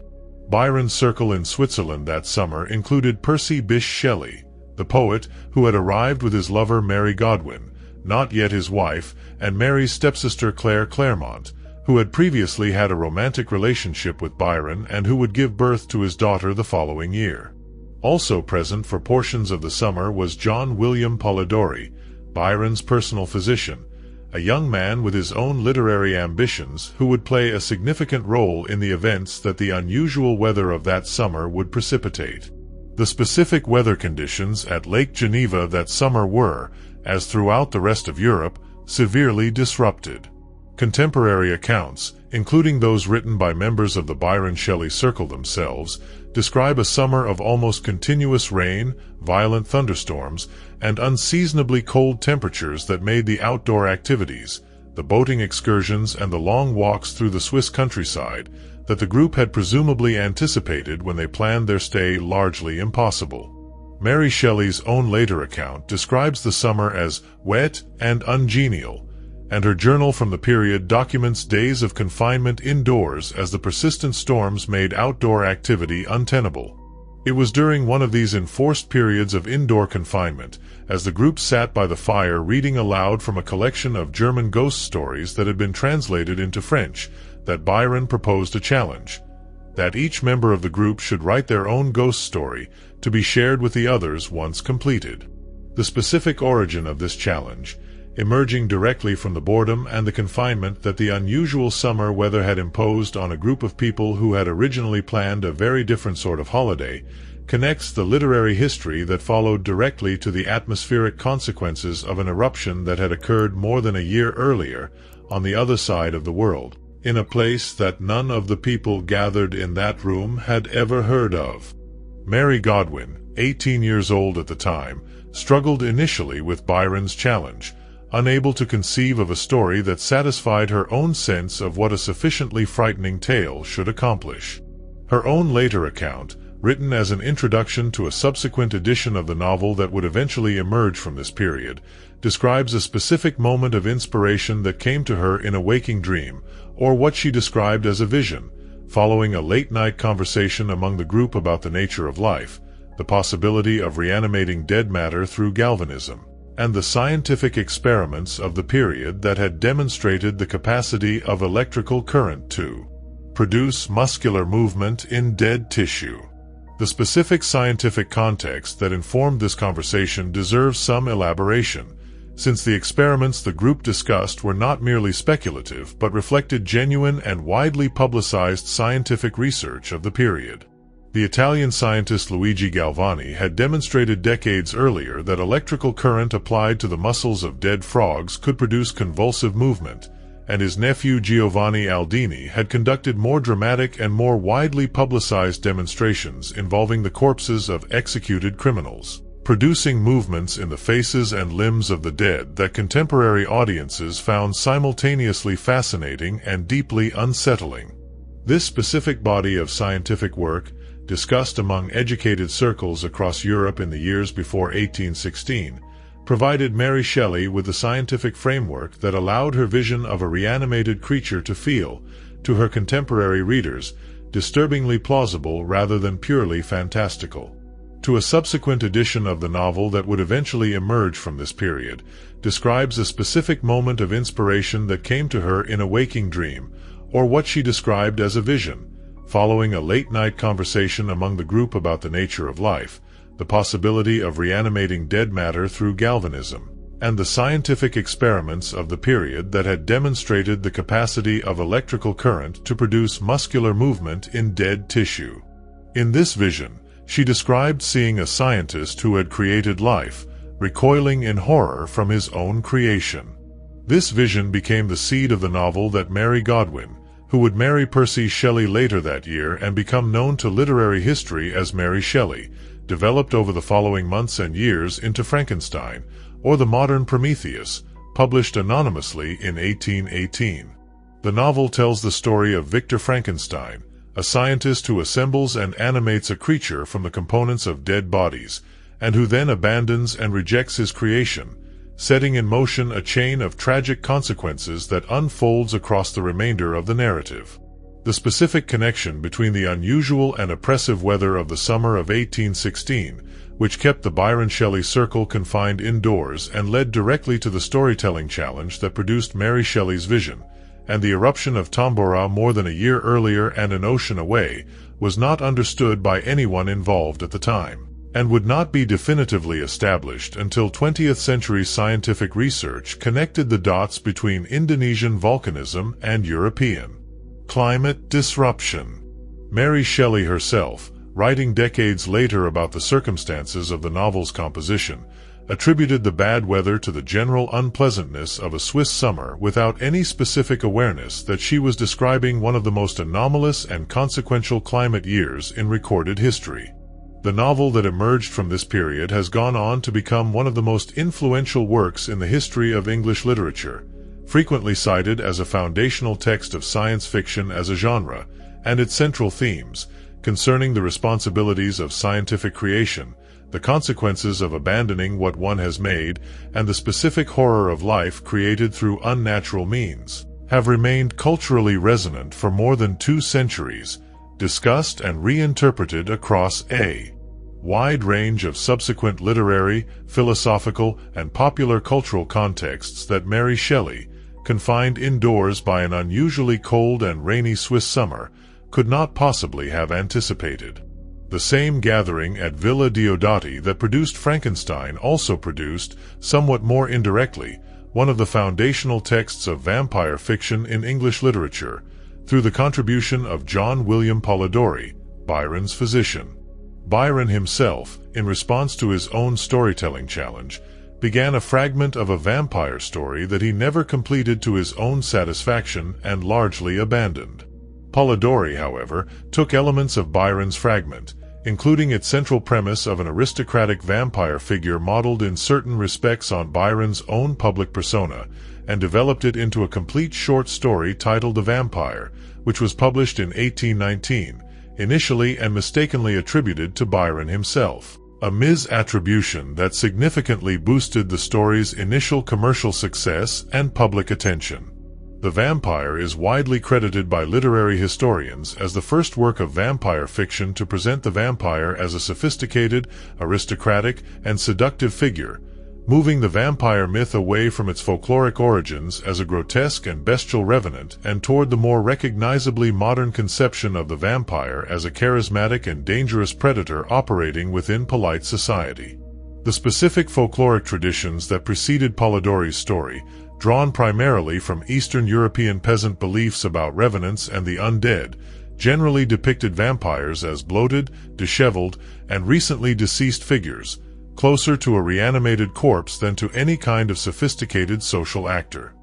Byron's circle in Switzerland that summer included Percy Bysshe Shelley, the poet, who had arrived with his lover Mary Godwin, not yet his wife, and Mary's stepsister Claire Claremont, who had previously had a romantic relationship with Byron and who would give birth to his daughter the following year. Also present for portions of the summer was John William Polidori, Byron's personal physician, a young man with his own literary ambitions who would play a significant role in the events that the unusual weather of that summer would precipitate. The specific weather conditions at Lake Geneva that summer were, as throughout the rest of Europe, severely disrupted. Contemporary accounts, including those written by members of the Byron-Shelley circle themselves, describe a summer of almost continuous rain, violent thunderstorms, and unseasonably cold temperatures that made the outdoor activities, the boating excursions and the long walks through the Swiss countryside, that the group had presumably anticipated when they planned their stay largely impossible. Mary Shelley's own later account describes the summer as wet and ungenial, and her journal from the period documents days of confinement indoors as the persistent storms made outdoor activity untenable. It was during one of these enforced periods of indoor confinement, as the group sat by the fire reading aloud from a collection of German ghost stories that had been translated into French, that Byron proposed a challenge, that each member of the group should write their own ghost story, to be shared with the others once completed. The specific origin of this challenge, emerging directly from the boredom and the confinement that the unusual summer weather had imposed on a group of people who had originally planned a very different sort of holiday, connects the literary history that followed directly to the atmospheric consequences of an eruption that had occurred more than a year earlier, on the other side of the world, in a place that none of the people gathered in that room had ever heard of. Mary Godwin, 18 years old at the time, struggled initially with Byron's challenge, unable to conceive of a story that satisfied her own sense of what a sufficiently frightening tale should accomplish. Her own later account, written as an introduction to a subsequent edition of the novel that would eventually emerge from this period, describes a specific moment of inspiration that came to her in a waking dream, or what she described as a vision, following a late-night conversation among the group about the nature of life, the possibility of reanimating dead matter through galvanism, and the scientific experiments of the period that had demonstrated the capacity of electrical current to produce muscular movement in dead tissue. The specific scientific context that informed this conversation deserves some elaboration, since the experiments the group discussed were not merely speculative but reflected genuine and widely publicized scientific research of the period. The Italian scientist Luigi Galvani had demonstrated decades earlier that electrical current applied to the muscles of dead frogs could produce convulsive movement, and his nephew Giovanni Aldini had conducted more dramatic and more widely publicized demonstrations involving the corpses of executed criminals. producing movements in the faces and limbs of the dead that contemporary audiences found simultaneously fascinating and deeply unsettling. This specific body of scientific work, discussed among educated circles across Europe in the years before 1816, provided Mary Shelley with the scientific framework that allowed her vision of a reanimated creature to feel, to her contemporary readers, disturbingly plausible rather than purely fantastical. To a subsequent edition of the novel that would eventually emerge from this period, describes a specific moment of inspiration that came to her in a waking dream, or what she described as a vision, following a late-night conversation among the group about the nature of life, the possibility of reanimating dead matter through galvanism, and the scientific experiments of the period that had demonstrated the capacity of electrical current to produce muscular movement in dead tissue. In this vision, she described seeing a scientist who had created life, recoiling in horror from his own creation. This vision became the seed of the novel that Mary Godwin, who would marry Percy Shelley later that year and become known to literary history as Mary Shelley, developed over the following months and years into Frankenstein, or the modern Prometheus, published anonymously in 1818. The novel tells the story of Victor Frankenstein, a scientist who assembles and animates a creature from the components of dead bodies, and who then abandons and rejects his creation, setting in motion a chain of tragic consequences that unfolds across the remainder of the narrative. The specific connection between the unusual and oppressive weather of the summer of 1816, which kept the Byron Shelley circle confined indoors and led directly to the storytelling challenge that produced Mary Shelley's vision, and the eruption of Tambora more than a year earlier and an ocean away, was not understood by anyone involved at the time, and would not be definitively established until 20th-century scientific research connected the dots between Indonesian volcanism and European climate disruption. Mary Shelley herself, writing decades later about the circumstances of the novel's composition, attributed the bad weather to the general unpleasantness of a Swiss summer without any specific awareness that she was describing one of the most anomalous and consequential climate years in recorded history. The novel that emerged from this period has gone on to become one of the most influential works in the history of English literature, frequently cited as a foundational text of science fiction as a genre, and its central themes, concerning the responsibilities of scientific creation, the consequences of abandoning what one has made, and the specific horror of life created through unnatural means, have remained culturally resonant for more than 2 centuries, discussed and reinterpreted across a wide range of subsequent literary, philosophical, and popular cultural contexts that Mary Shelley, confined indoors by an unusually cold and rainy Swiss summer, could not possibly have anticipated. The same gathering at Villa Diodati that produced Frankenstein also produced, somewhat more indirectly, one of the foundational texts of vampire fiction in English literature, through the contribution of John William Polidori, Byron's physician. Byron himself, in response to his own storytelling challenge, began a fragment of a vampire story that he never completed to his own satisfaction and largely abandoned. Polidori, however, took elements of Byron's fragment, including its central premise of an aristocratic vampire figure modeled in certain respects on Byron's own public persona, and developed it into a complete short story titled The Vampire, which was published in 1819, initially and mistakenly attributed to Byron himself, a misattribution that significantly boosted the story's initial commercial success and public attention. The Vampire is widely credited by literary historians as the first work of vampire fiction to present the vampire as a sophisticated, aristocratic, and seductive figure, moving the vampire myth away from its folkloric origins as a grotesque and bestial revenant and toward the more recognizably modern conception of the vampire as a charismatic and dangerous predator operating within polite society. The specific folkloric traditions that preceded Polidori's story, drawn primarily from Eastern European peasant beliefs about revenants and the undead, generally depicted vampires as bloated, disheveled, and recently deceased figures, closer to a reanimated corpse than to any kind of sophisticated social actor.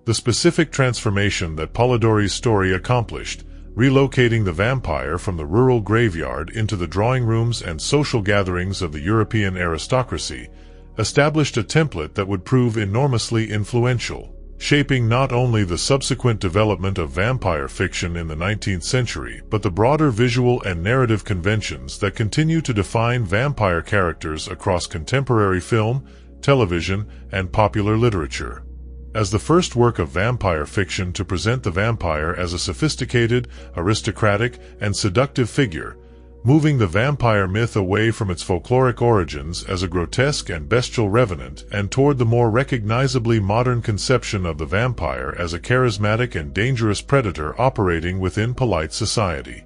The specific transformation that Polidori's story accomplished, relocating the vampire from the rural graveyard into the drawing rooms and social gatherings of the European aristocracy, established a template that would prove enormously influential, shaping not only the subsequent development of vampire fiction in the 19th century, but the broader visual and narrative conventions that continue to define vampire characters across contemporary film, television, and popular literature. As the first work of vampire fiction to present the vampire as a sophisticated, aristocratic, and seductive figure, moving the vampire myth away from its folkloric origins as a grotesque and bestial revenant and toward the more recognizably modern conception of the vampire as a charismatic and dangerous predator operating within polite society.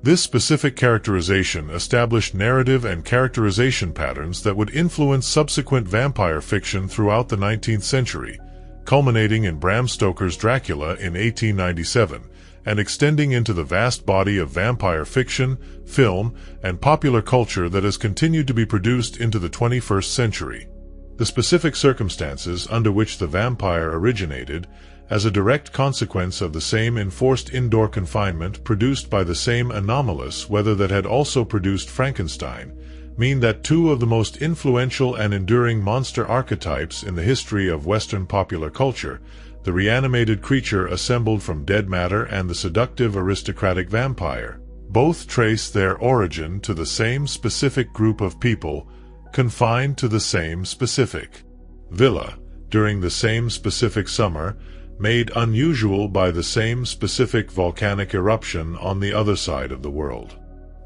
This specific characterization established narrative and characterization patterns that would influence subsequent vampire fiction throughout the 19th century, culminating in Bram Stoker's Dracula in 1897, and extending into the vast body of vampire fiction, film, and popular culture that has continued to be produced into the 21st century. The specific circumstances under which the vampire originated, as a direct consequence of the same enforced indoor confinement produced by the same anomalous weather that had also produced Frankenstein, mean that two of the most influential and enduring monster archetypes in the history of Western popular culture, the reanimated creature assembled from dead matter and the seductive aristocratic vampire, both trace their origin to the same specific group of people, confined to the same specific villa, during the same specific summer, made unusual by the same specific volcanic eruption on the other side of the world.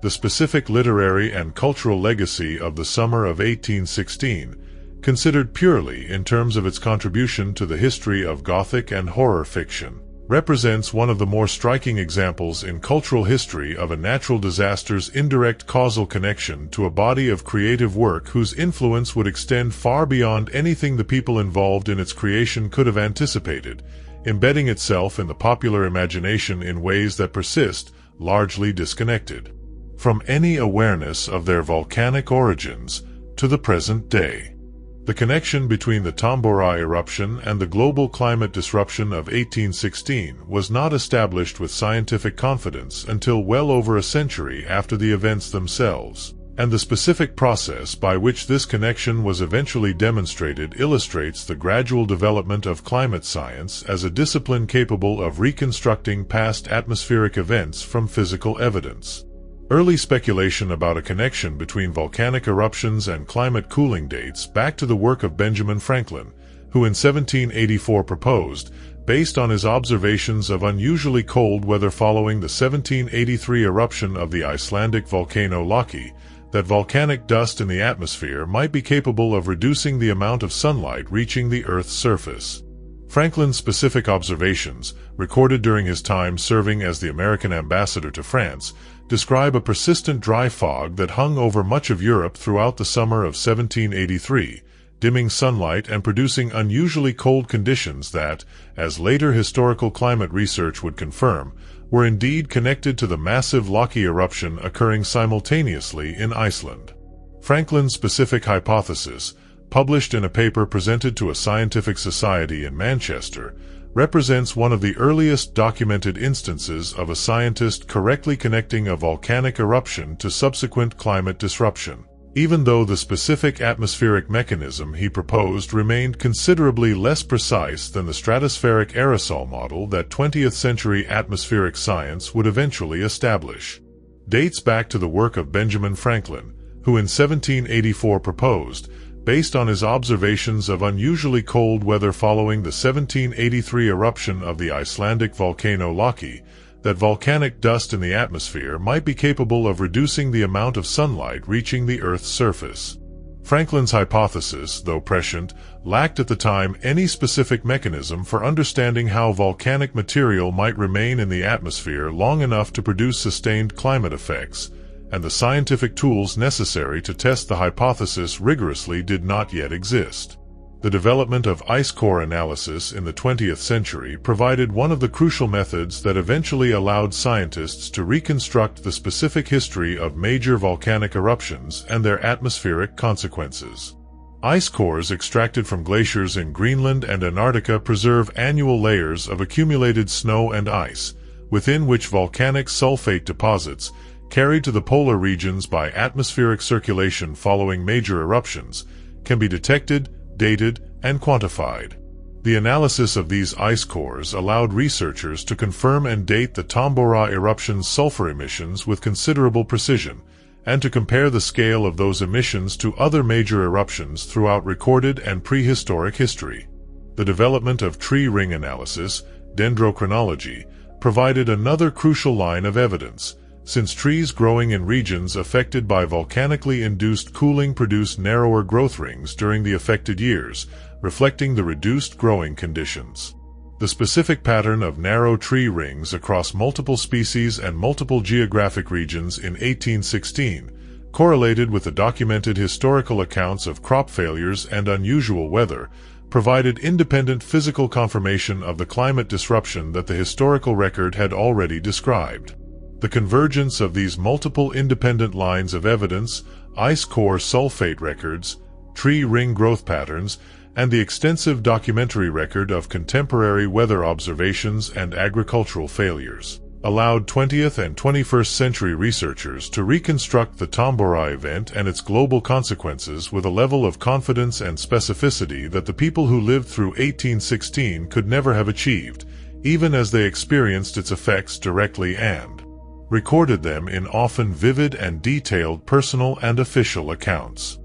The specific literary and cultural legacy of the summer of 1816, considered purely in terms of its contribution to the history of Gothic and horror fiction, represents one of the more striking examples in cultural history of a natural disaster's indirect causal connection to a body of creative work whose influence would extend far beyond anything the people involved in its creation could have anticipated, embedding itself in the popular imagination in ways that persist, largely disconnected from any awareness of their volcanic origins to the present day. The connection between the Tambora eruption and the global climate disruption of 1816 was not established with scientific confidence until well over a century after the events themselves, and the specific process by which this connection was eventually demonstrated illustrates the gradual development of climate science as a discipline capable of reconstructing past atmospheric events from physical evidence. Early speculation about a connection between volcanic eruptions and climate cooling dates back to the work of Benjamin Franklin, who in 1784 proposed, based on his observations of unusually cold weather following the 1783 eruption of the Icelandic volcano Loki, that volcanic dust in the atmosphere might be capable of reducing the amount of sunlight reaching the Earth's surface. Franklin's specific observations, recorded during his time serving as the American ambassador to France, describe a persistent dry fog that hung over much of Europe throughout the summer of 1783, dimming sunlight and producing unusually cold conditions that, as later historical climate research would confirm, were indeed connected to the massive Loki eruption occurring simultaneously in Iceland. Franklin's specific hypothesis, published in a paper presented to a scientific society in Manchester, represents one of the earliest documented instances of a scientist correctly connecting a volcanic eruption to subsequent climate disruption, even though the specific atmospheric mechanism he proposed remained considerably less precise than the stratospheric aerosol model that 20th-century atmospheric science would eventually establish. Dates back to the work of Benjamin Franklin, who in 1784 proposed, based on his observations of unusually cold weather following the 1783 eruption of the Icelandic volcano Loki, that volcanic dust in the atmosphere might be capable of reducing the amount of sunlight reaching the Earth's surface. Franklin's hypothesis, though prescient, lacked at the time any specific mechanism for understanding how volcanic material might remain in the atmosphere long enough to produce sustained climate effects, and the scientific tools necessary to test the hypothesis rigorously did not yet exist. The development of ice core analysis in the 20th century provided one of the crucial methods that eventually allowed scientists to reconstruct the specific history of major volcanic eruptions and their atmospheric consequences. Ice cores extracted from glaciers in Greenland and Antarctica preserve annual layers of accumulated snow and ice, within which volcanic sulfate deposits, carried to the polar regions by atmospheric circulation following major eruptions, can be detected, dated, and quantified. The analysis of these ice cores allowed researchers to confirm and date the Tambora eruption's sulfur emissions with considerable precision, and to compare the scale of those emissions to other major eruptions throughout recorded and prehistoric history. The development of tree ring analysis, dendrochronology, provided another crucial line of evidence, since trees growing in regions affected by volcanically induced cooling produce narrower growth rings during the affected years, reflecting the reduced growing conditions. The specific pattern of narrow tree rings across multiple species and multiple geographic regions in 1816 correlated with the documented historical accounts of crop failures and unusual weather, provided independent physical confirmation of the climate disruption that the historical record had already described. The convergence of these multiple independent lines of evidence, ice core sulfate records, tree ring growth patterns, and the extensive documentary record of contemporary weather observations and agricultural failures, allowed 20th and 21st century researchers to reconstruct the Tambora event and its global consequences with a level of confidence and specificity that the people who lived through 1816 could never have achieved, even as they experienced its effects directly and recorded them in often vivid and detailed personal and official accounts.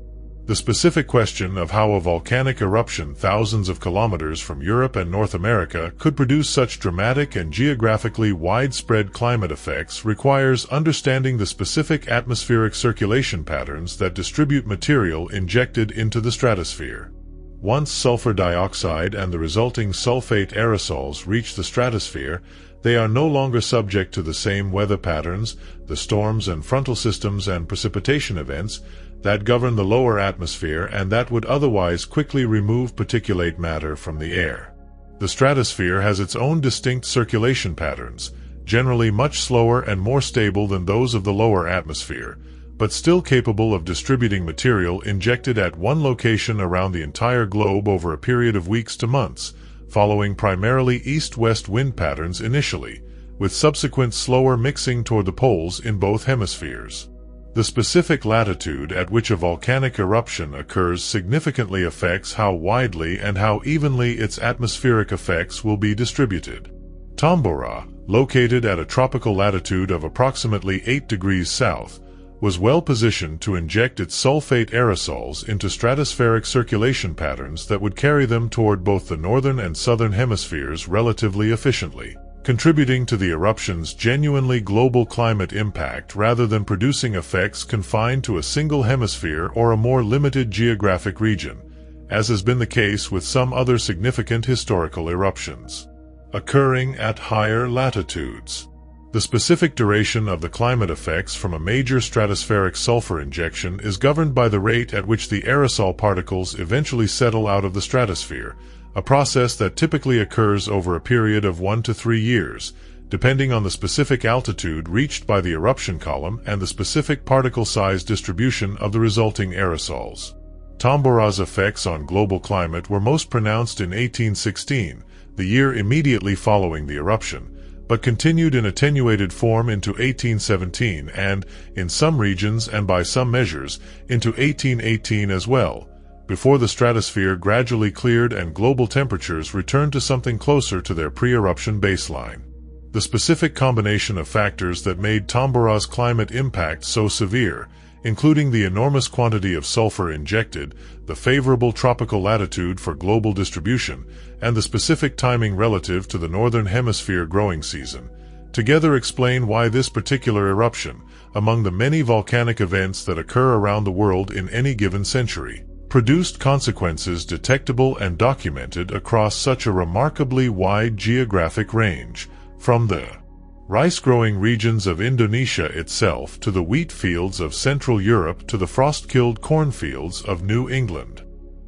The specific question of how a volcanic eruption thousands of kilometers from Europe and North America could produce such dramatic and geographically widespread climate effects requires understanding the specific atmospheric circulation patterns that distribute material injected into the stratosphere. Once sulfur dioxide and the resulting sulfate aerosols reach the stratosphere, they are no longer subject to the same weather patterns, the storms and frontal systems and precipitation events that govern the lower atmosphere and that would otherwise quickly remove particulate matter from the air. The stratosphere has its own distinct circulation patterns, generally much slower and more stable than those of the lower atmosphere, but still capable of distributing material injected at one location around the entire globe over a period of weeks to months, following primarily east-west wind patterns initially, with subsequent slower mixing toward the poles in both hemispheres. The specific latitude at which a volcanic eruption occurs significantly affects how widely and how evenly its atmospheric effects will be distributed. Tambora, located at a tropical latitude of approximately 8 degrees south, was well positioned to inject its sulfate aerosols into stratospheric circulation patterns that would carry them toward both the northern and southern hemispheres relatively efficiently, contributing to the eruption's genuinely global climate impact rather than producing effects confined to a single hemisphere or a more limited geographic region, as has been the case with some other significant historical eruptions occurring at higher latitudes. The specific duration of the climate effects from a major stratospheric sulfur injection is governed by the rate at which the aerosol particles eventually settle out of the stratosphere, a process that typically occurs over a period of 1 to 3 years, depending on the specific altitude reached by the eruption column and the specific particle size distribution of the resulting aerosols. Tambora's effects on global climate were most pronounced in 1816, the year immediately following the eruption, but continued in attenuated form into 1817 and, in some regions and by some measures, into 1818 as well, before the stratosphere gradually cleared and global temperatures returned to something closer to their pre-eruption baseline. The specific combination of factors that made Tambora's climate impact so severe, including the enormous quantity of sulfur injected, the favorable tropical latitude for global distribution, and the specific timing relative to the northern hemisphere growing season, together explain why this particular eruption, among the many volcanic events that occur around the world in any given century, produced consequences detectable and documented across such a remarkably wide geographic range, from the rice-growing regions of Indonesia itself to the wheat fields of Central Europe to the frost-killed cornfields of New England.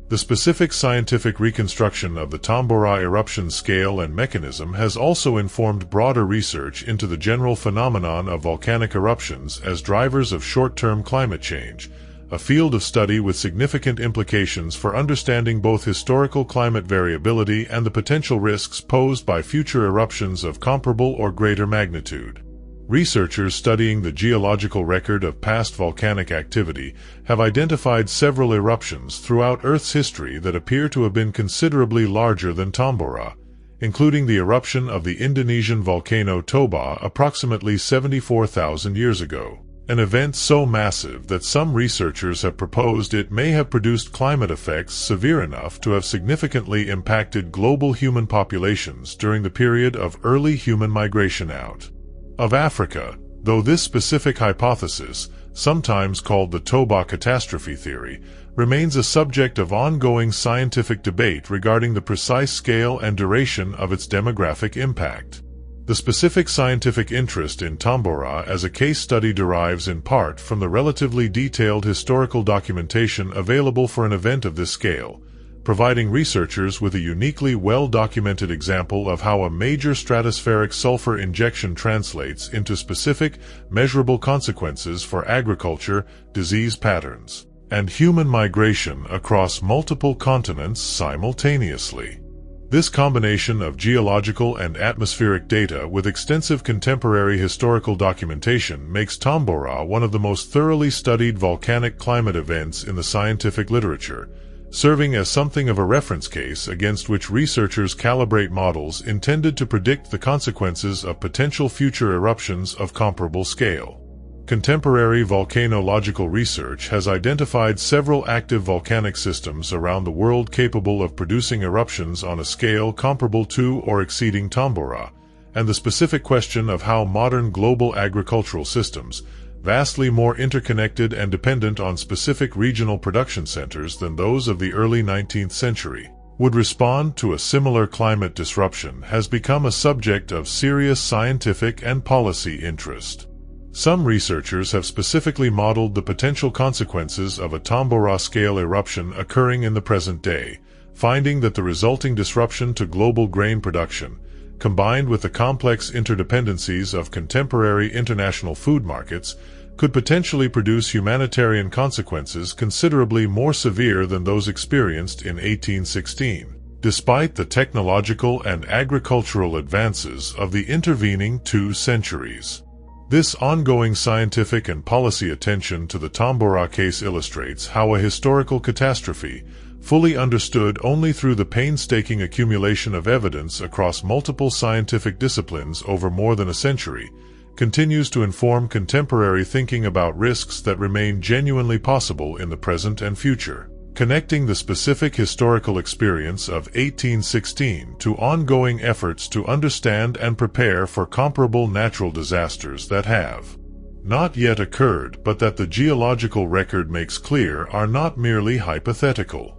The specific scientific reconstruction of the Tambora eruption scale and mechanism has also informed broader research into the general phenomenon of volcanic eruptions as drivers of short-term climate change, a field of study with significant implications for understanding both historical climate variability and the potential risks posed by future eruptions of comparable or greater magnitude. Researchers studying the geological record of past volcanic activity have identified several eruptions throughout Earth's history that appear to have been considerably larger than Tambora, including the eruption of the Indonesian volcano Toba approximately 74,000 years ago, an event so massive that some researchers have proposed it may have produced climate effects severe enough to have significantly impacted global human populations during the period of early human migration out of Africa, though this specific hypothesis, sometimes called the Toba catastrophe theory, remains a subject of ongoing scientific debate regarding the precise scale and duration of its demographic impact. The specific scientific interest in Tambora as a case study derives in part from the relatively detailed historical documentation available for an event of this scale, providing researchers with a uniquely well-documented example of how a major stratospheric sulfur injection translates into specific, measurable consequences for agriculture, disease patterns, and human migration across multiple continents simultaneously. This combination of geological and atmospheric data with extensive contemporary historical documentation makes Tambora one of the most thoroughly studied volcanic climate events in the scientific literature, serving as something of a reference case against which researchers calibrate models intended to predict the consequences of potential future eruptions of comparable scale. Contemporary volcanological research has identified several active volcanic systems around the world capable of producing eruptions on a scale comparable to or exceeding Tambora, and the specific question of how modern global agricultural systems, vastly more interconnected and dependent on specific regional production centers than those of the early 19th century, would respond to a similar climate disruption has become a subject of serious scientific and policy interest. Some researchers have specifically modeled the potential consequences of a Tambora-scale eruption occurring in the present day, finding that the resulting disruption to global grain production, combined with the complex interdependencies of contemporary international food markets, could potentially produce humanitarian consequences considerably more severe than those experienced in 1816, despite the technological and agricultural advances of the intervening 2 centuries. This ongoing scientific and policy attention to the Tambora case illustrates how a historical catastrophe, fully understood only through the painstaking accumulation of evidence across multiple scientific disciplines over more than a century, continues to inform contemporary thinking about risks that remain genuinely possible in the present and future, connecting the specific historical experience of 1816 to ongoing efforts to understand and prepare for comparable natural disasters that have not yet occurred but that the geological record makes clear are not merely hypothetical.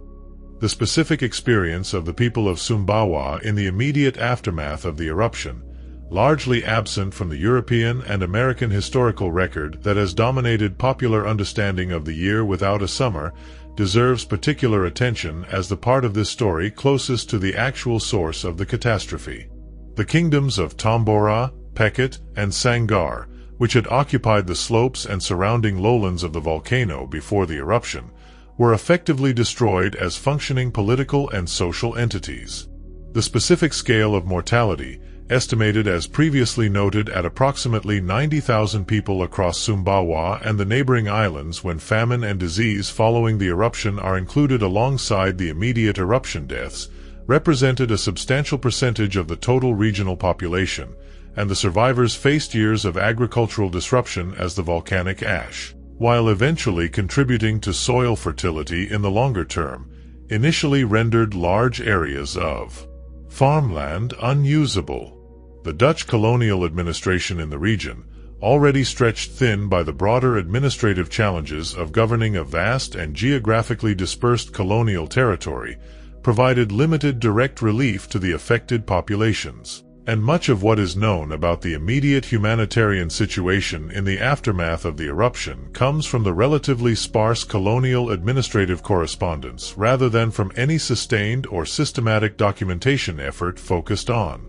The specific experience of the people of Sumbawa in the immediate aftermath of the eruption, largely absent from the European and American historical record that has dominated popular understanding of the year without a summer, deserves particular attention as the part of this story closest to the actual source of the catastrophe. The kingdoms of Tambora, Peket, and Sanggar, which had occupied the slopes and surrounding lowlands of the volcano before the eruption, were effectively destroyed as functioning political and social entities. The specific scale of mortality, estimated as previously noted at approximately 90,000 people across Sumbawa and the neighboring islands when famine and disease following the eruption are included alongside the immediate eruption deaths, represented a substantial percentage of the total regional population, and the survivors faced years of agricultural disruption as the volcanic ash, while eventually contributing to soil fertility in the longer term, initially rendered large areas of farmland unusable. The Dutch colonial administration in the region, already stretched thin by the broader administrative challenges of governing a vast and geographically dispersed colonial territory, provided limited direct relief to the affected populations, and much of what is known about the immediate humanitarian situation in the aftermath of the eruption comes from the relatively sparse colonial administrative correspondence rather than from any sustained or systematic documentation effort focused on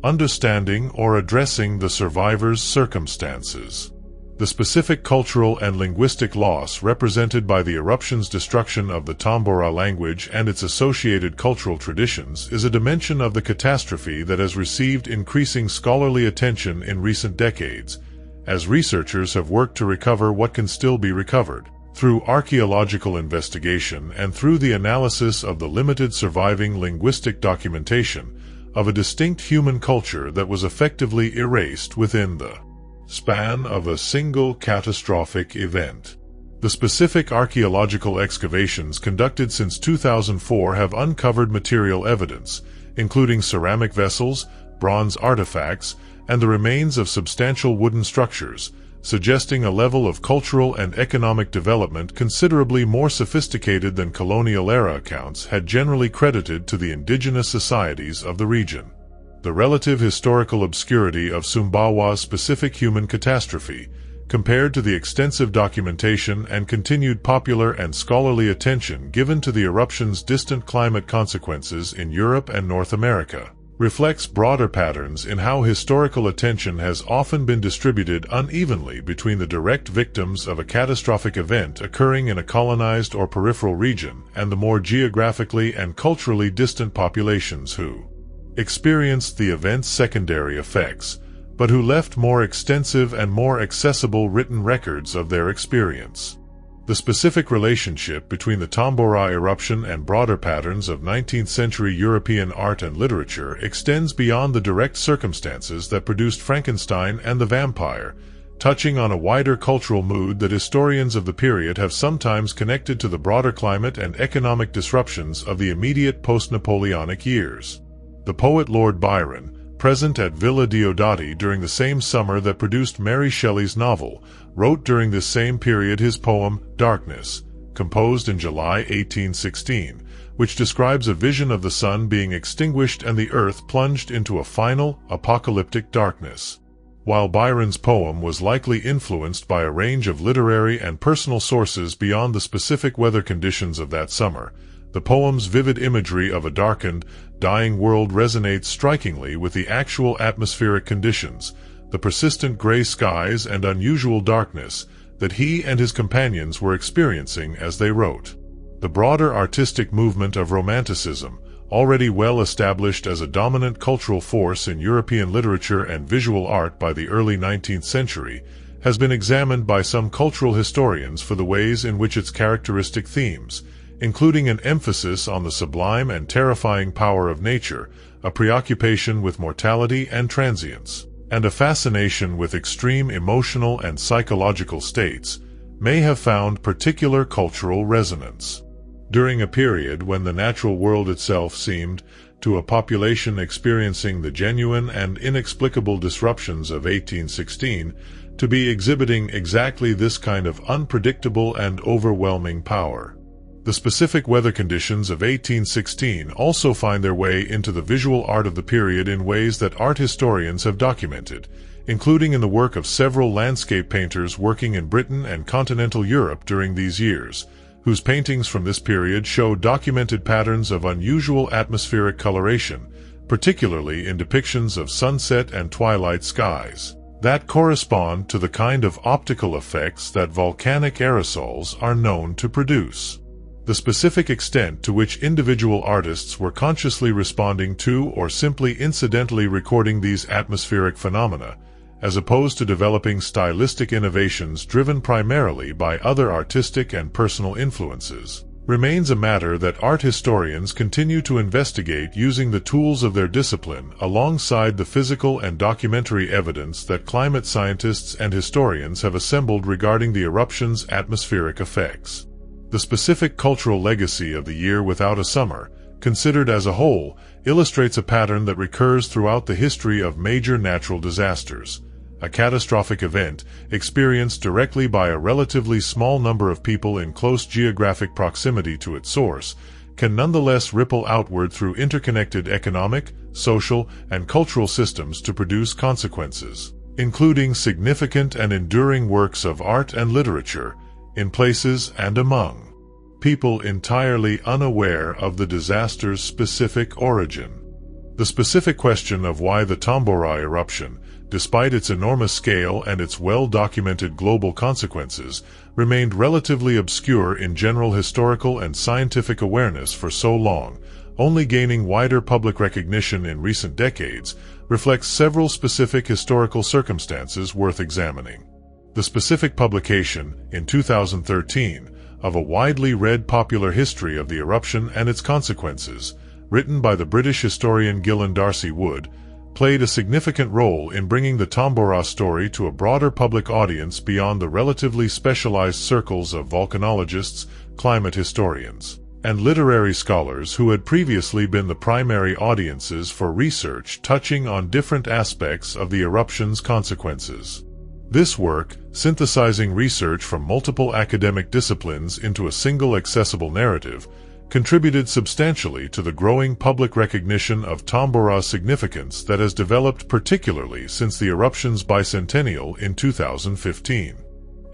understanding or addressing the survivors' circumstances. The The specific cultural and linguistic loss represented by the eruption's destruction of the Tambora language and its associated cultural traditions is a dimension of the catastrophe that has received increasing scholarly attention in recent decades, as researchers have worked to recover what can still be recovered, through archaeological investigation and through the analysis of the limited surviving linguistic documentation of a distinct human culture that was effectively erased within the span of a single catastrophic event. The specific archaeological excavations conducted since 2004 have uncovered material evidence, including ceramic vessels, bronze artifacts, and the remains of substantial wooden structures, suggesting a level of cultural and economic development considerably more sophisticated than colonial-era accounts had generally credited to the indigenous societies of the region. The relative historical obscurity of Sumbawa's specific human catastrophe, compared to the extensive documentation and continued popular and scholarly attention given to the eruption's distant climate consequences in Europe and North America, reflects broader patterns in how historical attention has often been distributed unevenly between the direct victims of a catastrophic event occurring in a colonized or peripheral region and the more geographically and culturally distant populations who experienced the event's secondary effects, but who left more extensive and more accessible written records of their experience. The specific relationship between the Tambora eruption and broader patterns of 19th-century European art and literature extends beyond the direct circumstances that produced Frankenstein and the vampire, touching on a wider cultural mood that historians of the period have sometimes connected to the broader climate and economic disruptions of the immediate post-Napoleonic years. The poet Lord Byron, present at Villa Diodati during the same summer that produced Mary Shelley's novel, wrote during this same period his poem, Darkness, composed in July 1816, which describes a vision of the sun being extinguished and the earth plunged into a final, apocalyptic darkness. While Byron's poem was likely influenced by a range of literary and personal sources beyond the specific weather conditions of that summer, the poem's vivid imagery of a darkened, dying world resonates strikingly with the actual atmospheric conditions, the persistent gray skies and unusual darkness that he and his companions were experiencing as they wrote. The broader artistic movement of Romanticism, already well established as a dominant cultural force in European literature and visual art by the early 19th century, has been examined by some cultural historians for the ways in which its characteristic themes, including an emphasis on the sublime and terrifying power of nature, a preoccupation with mortality and transience, and a fascination with extreme emotional and psychological states, may have found particular cultural resonance. During a period when the natural world itself seemed, to a population experiencing the genuine and inexplicable disruptions of 1816, to be exhibiting exactly this kind of unpredictable and overwhelming power. The specific weather conditions of 1816 also find their way into the visual art of the period in ways that art historians have documented, including in the work of several landscape painters working in Britain and continental Europe during these years, whose paintings from this period show documented patterns of unusual atmospheric coloration, particularly in depictions of sunset and twilight skies, that correspond to the kind of optical effects that volcanic aerosols are known to produce. The specific extent to which individual artists were consciously responding to or simply incidentally recording these atmospheric phenomena, as opposed to developing stylistic innovations driven primarily by other artistic and personal influences, remains a matter that art historians continue to investigate using the tools of their discipline alongside the physical and documentary evidence that climate scientists and historians have assembled regarding the eruption's atmospheric effects. The specific cultural legacy of the year without a summer, considered as a whole, illustrates a pattern that recurs throughout the history of major natural disasters. A catastrophic event, experienced directly by a relatively small number of people in close geographic proximity to its source, can nonetheless ripple outward through interconnected economic, social, and cultural systems to produce consequences, including significant and enduring works of art and literature, in places and among people entirely unaware of the disaster's specific origin. The specific question of why the Tambora eruption, despite its enormous scale and its well-documented global consequences, remained relatively obscure in general historical and scientific awareness for so long, only gaining wider public recognition in recent decades, reflects several specific historical circumstances worth examining. The specific publication, in 2013, of a widely read popular history of the eruption and its consequences, written by the British historian Gillen Darcy Wood, played a significant role in bringing the Tambora story to a broader public audience beyond the relatively specialized circles of volcanologists, climate historians, and literary scholars who had previously been the primary audiences for research touching on different aspects of the eruption's consequences. This work, synthesizing research from multiple academic disciplines into a single accessible narrative, contributed substantially to the growing public recognition of Tambora's significance that has developed particularly since the eruption's bicentennial in 2015.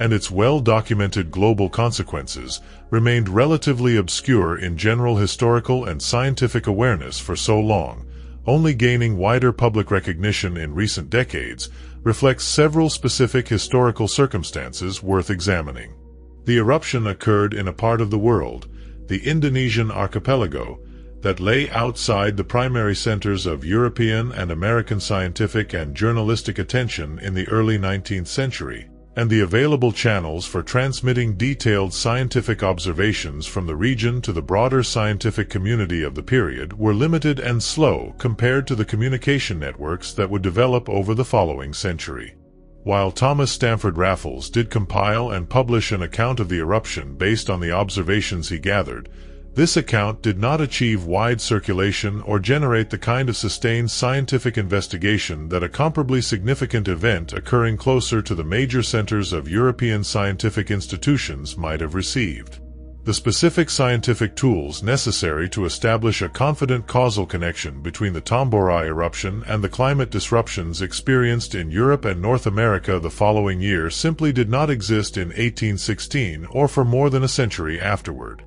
And its well-documented global consequences remained relatively obscure in general historical and scientific awareness for so long, only gaining wider public recognition in recent decades, reflects several specific historical circumstances worth examining. The eruption occurred in a part of the world, the Indonesian archipelago, that lay outside the primary centers of European and American scientific and journalistic attention in the early 19th century, and the available channels for transmitting detailed scientific observations from the region to the broader scientific community of the period were limited and slow compared to the communication networks that would develop over the following century. While Thomas Stamford Raffles did compile and publish an account of the eruption based on the observations he gathered, this account did not achieve wide circulation or generate the kind of sustained scientific investigation that a comparably significant event occurring closer to the major centers of European scientific institutions might have received. The specific scientific tools necessary to establish a confident causal connection between the Tambora eruption and the climate disruptions experienced in Europe and North America the following year simply did not exist in 1816 or for more than a century afterward.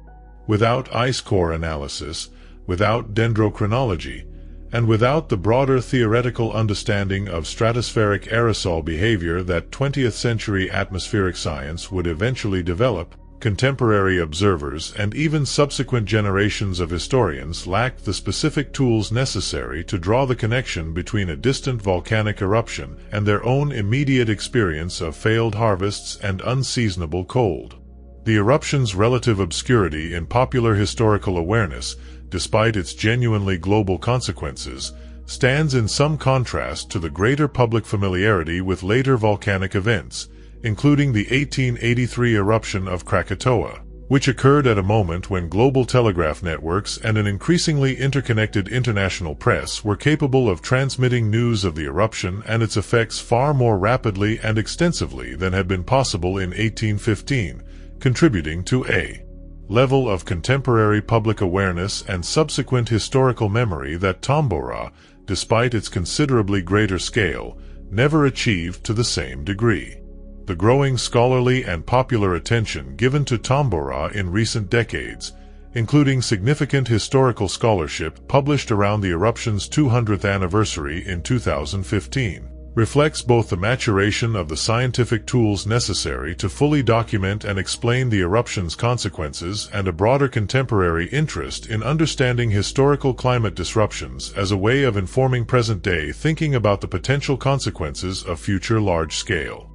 Without ice core analysis, without dendrochronology, and without the broader theoretical understanding of stratospheric aerosol behavior that 20th century atmospheric science would eventually develop, contemporary observers and even subsequent generations of historians lacked the specific tools necessary to draw the connection between a distant volcanic eruption and their own immediate experience of failed harvests and unseasonable cold. The eruption's relative obscurity in popular historical awareness, despite its genuinely global consequences, stands in some contrast to the greater public familiarity with later volcanic events, including the 1883 eruption of Krakatoa, which occurred at a moment when global telegraph networks and an increasingly interconnected international press were capable of transmitting news of the eruption and its effects far more rapidly and extensively than had been possible in 1815, contributing to a level of contemporary public awareness and subsequent historical memory that Tambora, despite its considerably greater scale, never achieved to the same degree. The growing scholarly and popular attention given to Tambora in recent decades, including significant historical scholarship published around the eruption's 200th anniversary in 2015, reflects both the maturation of the scientific tools necessary to fully document and explain the eruption's consequences and a broader contemporary interest in understanding historical climate disruptions as a way of informing present-day thinking about the potential consequences of future large-scale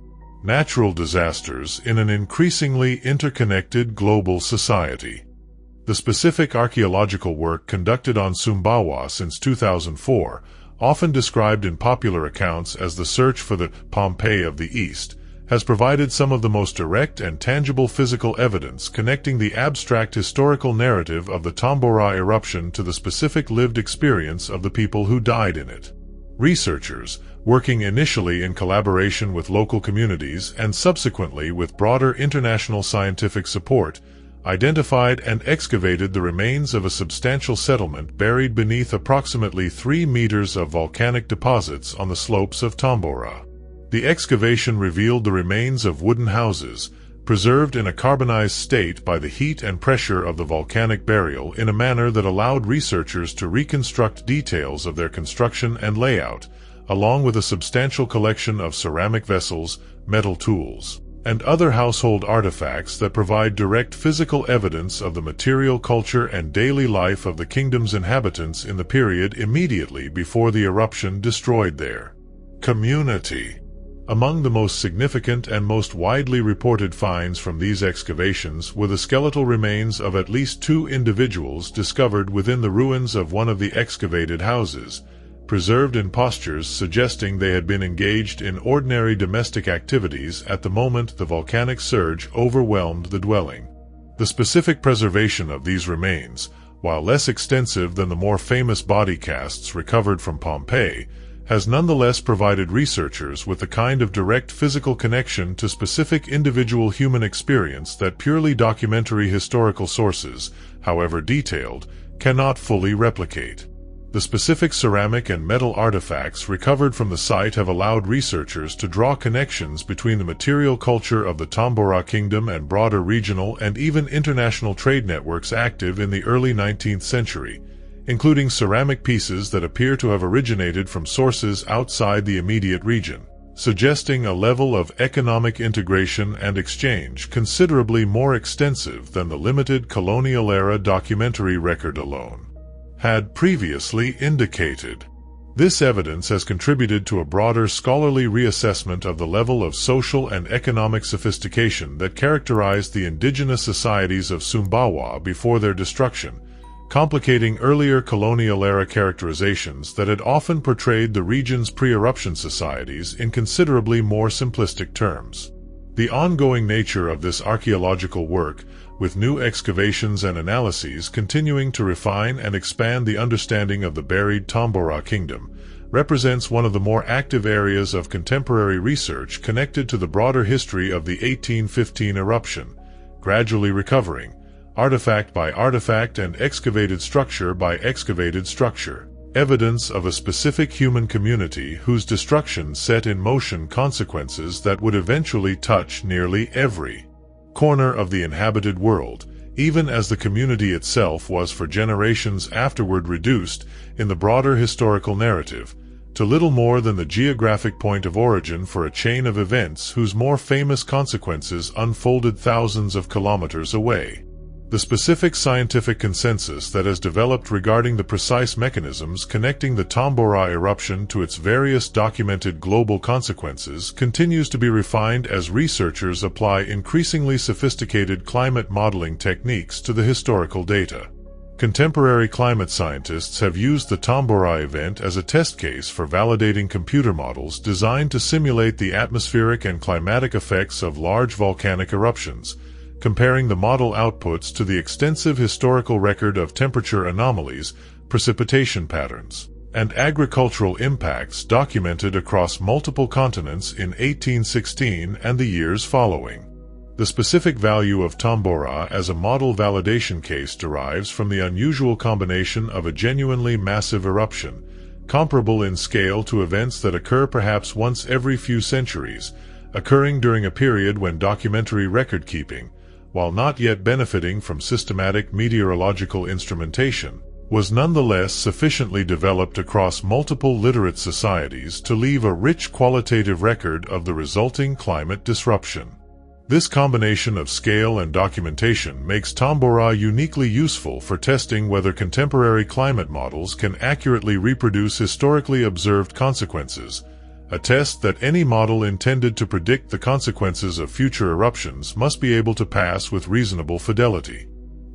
natural disasters in an increasingly interconnected global society. The specific archaeological work conducted on Sumbawa since 2004, often described in popular accounts as the search for the Pompeii of the East, has provided some of the most direct and tangible physical evidence connecting the abstract historical narrative of the Tambora eruption to the specific lived experience of the people who died in it. Researchers, working initially in collaboration with local communities and subsequently with broader international scientific support, identified and excavated the remains of a substantial settlement buried beneath approximately 3 meters of volcanic deposits on the slopes of Tambora. The excavation revealed the remains of wooden houses, preserved in a carbonized state by the heat and pressure of the volcanic burial in a manner that allowed researchers to reconstruct details of their construction and layout, along with a substantial collection of ceramic vessels, metal tools, and other household artifacts that provide direct physical evidence of the material culture and daily life of the kingdom's inhabitants in the period immediately before the eruption destroyed their community. Among the most significant and most widely reported finds from these excavations were the skeletal remains of at least 2 individuals discovered within the ruins of one of the excavated houses, preserved in postures suggesting they had been engaged in ordinary domestic activities at the moment the volcanic surge overwhelmed the dwelling. The specific preservation of these remains, while less extensive than the more famous body casts recovered from Pompeii, has nonetheless provided researchers with the kind of direct physical connection to specific individual human experience that purely documentary historical sources, however detailed, cannot fully replicate. The specific ceramic and metal artifacts recovered from the site have allowed researchers to draw connections between the material culture of the Tambora kingdom and broader regional and even international trade networks active in the early 19th century, including ceramic pieces that appear to have originated from sources outside the immediate region, suggesting a level of economic integration and exchange considerably more extensive than the limited colonial-era documentary record alone had previously indicated. This evidence has contributed to a broader scholarly reassessment of the level of social and economic sophistication that characterized the indigenous societies of Sumbawa before their destruction, complicating earlier colonial-era characterizations that had often portrayed the region's pre-eruption societies in considerably more simplistic terms. The ongoing nature of this archaeological work, with new excavations and analyses continuing to refine and expand the understanding of the buried Tambora kingdom, represents one of the more active areas of contemporary research connected to the broader history of the 1815 eruption, gradually recovering, artifact by artifact and excavated structure by excavated structure, evidence of a specific human community whose destruction set in motion consequences that would eventually touch nearly every corner of the inhabited world, even as the community itself was for generations afterward reduced, in the broader historical narrative, to little more than the geographic point of origin for a chain of events whose more famous consequences unfolded thousands of kilometers away. The specific scientific consensus that has developed regarding the precise mechanisms connecting the Tambora eruption to its various documented global consequences continues to be refined as researchers apply increasingly sophisticated climate modeling techniques to the historical data. Contemporary climate scientists have used the Tambora event as a test case for validating computer models designed to simulate the atmospheric and climatic effects of large volcanic eruptions, comparing the model outputs to the extensive historical record of temperature anomalies, precipitation patterns, and agricultural impacts documented across multiple continents in 1816 and the years following. The specific value of Tambora as a model validation case derives from the unusual combination of a genuinely massive eruption, comparable in scale to events that occur perhaps once every few centuries, occurring during a period when documentary record-keeping, while not yet benefiting from systematic meteorological instrumentation, was nonetheless sufficiently developed across multiple literate societies to leave a rich qualitative record of the resulting climate disruption. This combination of scale and documentation makes Tambora uniquely useful for testing whether contemporary climate models can accurately reproduce historically observed consequences, a test that any model intended to predict the consequences of future eruptions must be able to pass with reasonable fidelity.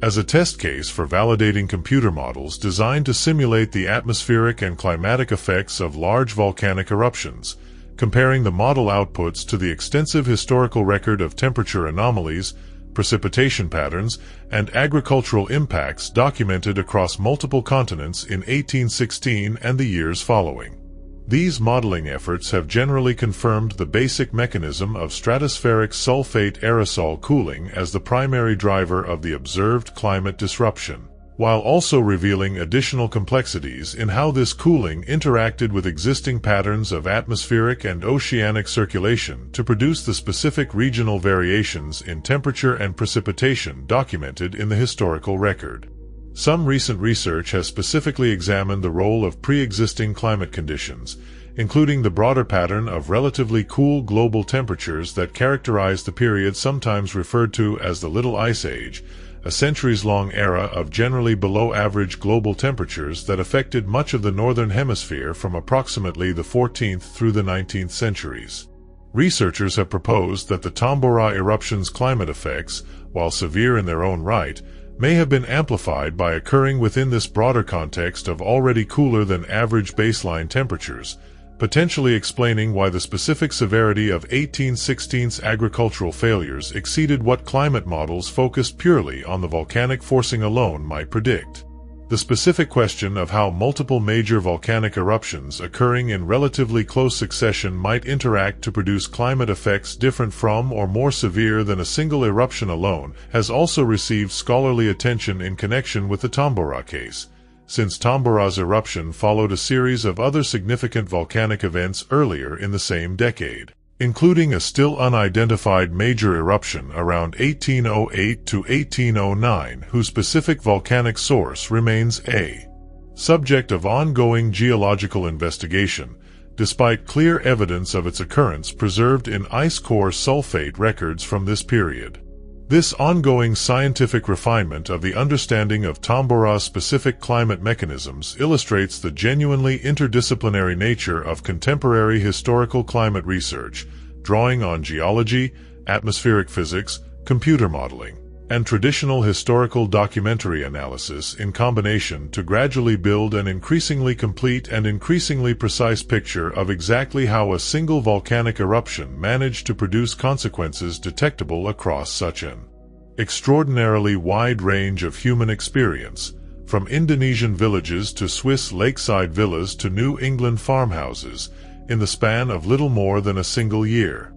As a test case for validating computer models designed to simulate the atmospheric and climatic effects of large volcanic eruptions, comparing the model outputs to the extensive historical record of temperature anomalies, precipitation patterns, and agricultural impacts documented across multiple continents in 1816 and the years following. These modeling efforts have generally confirmed the basic mechanism of stratospheric sulfate aerosol cooling as the primary driver of the observed climate disruption, while also revealing additional complexities in how this cooling interacted with existing patterns of atmospheric and oceanic circulation to produce the specific regional variations in temperature and precipitation documented in the historical record. Some recent research has specifically examined the role of pre-existing climate conditions, including the broader pattern of relatively cool global temperatures that characterize the period sometimes referred to as the Little Ice Age, a centuries-long era of generally below-average global temperatures that affected much of the northern hemisphere from approximately the 14th through the 19th centuries. Researchers have proposed that the Tambora eruption's climate effects, while severe in their own right, may have been amplified by occurring within this broader context of already cooler than average baseline temperatures, potentially explaining why the specific severity of 1816's agricultural failures exceeded what climate models focused purely on the volcanic forcing alone might predict. The specific question of how multiple major volcanic eruptions occurring in relatively close succession might interact to produce climate effects different from or more severe than a single eruption alone has also received scholarly attention in connection with the Tambora case, since Tambora's eruption followed a series of other significant volcanic events earlier in the same decade, including a still unidentified major eruption around 1808 to 1809 whose specific volcanic source remains a subject of ongoing geological investigation, despite clear evidence of its occurrence preserved in ice core sulfate records from this period. This ongoing scientific refinement of the understanding of Tambora's specific climate mechanisms illustrates the genuinely interdisciplinary nature of contemporary historical climate research, drawing on geology, atmospheric physics, computer modeling, and traditional historical documentary analysis in combination to gradually build an increasingly complete and increasingly precise picture of exactly how a single volcanic eruption managed to produce consequences detectable across such an extraordinarily wide range of human experience, from Indonesian villages to Swiss lakeside villas to New England farmhouses, in the span of little more than a single year.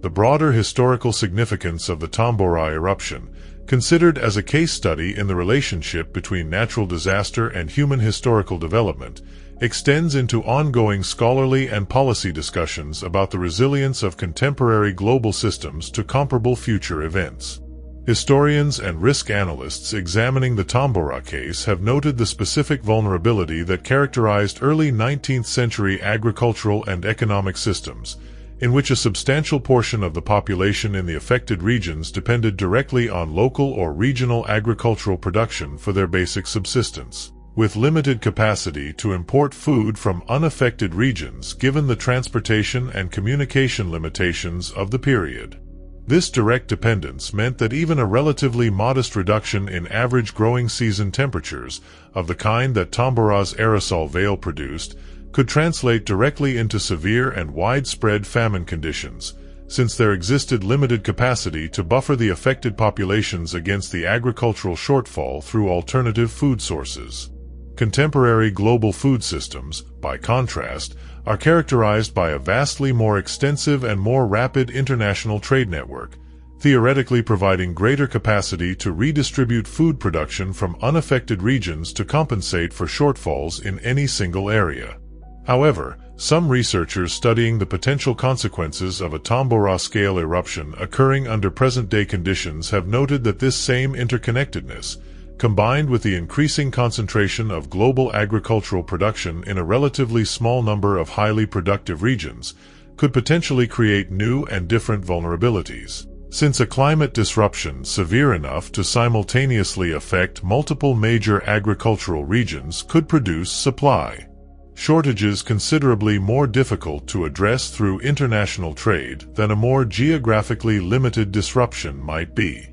The broader historical significance of the Tambora eruption, considered as a case study in the relationship between natural disaster and human historical development, extends into ongoing scholarly and policy discussions about the resilience of contemporary global systems to comparable future events. Historians and risk analysts examining the Tambora case have noted the specific vulnerability that characterized early 19th century agricultural and economic systems, in which a substantial portion of the population in the affected regions depended directly on local or regional agricultural production for their basic subsistence, with limited capacity to import food from unaffected regions given the transportation and communication limitations of the period. This direct dependence meant that even a relatively modest reduction in average growing season temperatures, of the kind that Tambora's aerosol veil produced, could translate directly into severe and widespread famine conditions, since there existed limited capacity to buffer the affected populations against the agricultural shortfall through alternative food sources. Contemporary global food systems, by contrast, are characterized by a vastly more extensive and more rapid international trade network, theoretically providing greater capacity to redistribute food production from unaffected regions to compensate for shortfalls in any single area. However, some researchers studying the potential consequences of a Tambora-scale eruption occurring under present-day conditions have noted that this same interconnectedness, combined with the increasing concentration of global agricultural production in a relatively small number of highly productive regions, could potentially create new and different vulnerabilities. Since a climate disruption severe enough to simultaneously affect multiple major agricultural regions could produce supply shortages considerably more difficult to address through international trade than a more geographically limited disruption might be.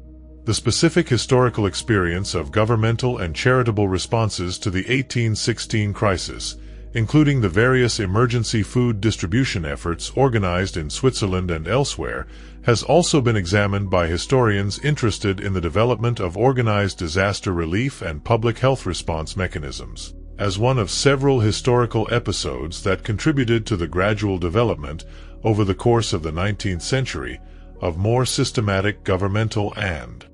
The specific historical experience of governmental and charitable responses to the 1816 crisis, including the various emergency food distribution efforts organized in Switzerland and elsewhere, has also been examined by historians interested in the development of organized disaster relief and public health response mechanisms, as one of several historical episodes that contributed to the gradual development, over the course of the 19th century, of more systematic governmental and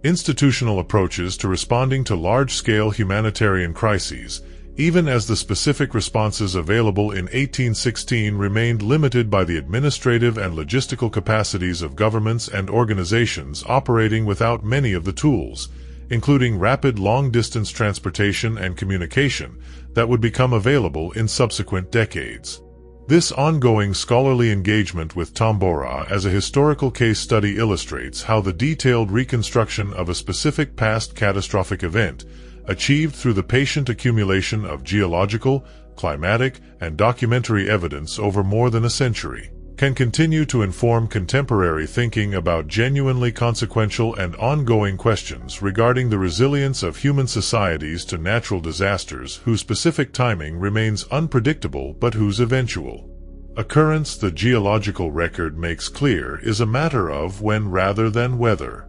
institutional approaches to responding to large-scale humanitarian crises, even as the specific responses available in 1816 remained limited by the administrative and logistical capacities of governments and organizations operating without many of the tools, including rapid long-distance transportation and communication, that would become available in subsequent decades. This ongoing scholarly engagement with Tambora as a historical case study illustrates how the detailed reconstruction of a specific past catastrophic event, achieved through the patient accumulation of geological, climatic, and documentary evidence over more than a century, can continue to inform contemporary thinking about genuinely consequential and ongoing questions regarding the resilience of human societies to natural disasters whose specific timing remains unpredictable but whose eventual occurrence the geological record makes clear is a matter of when rather than whether.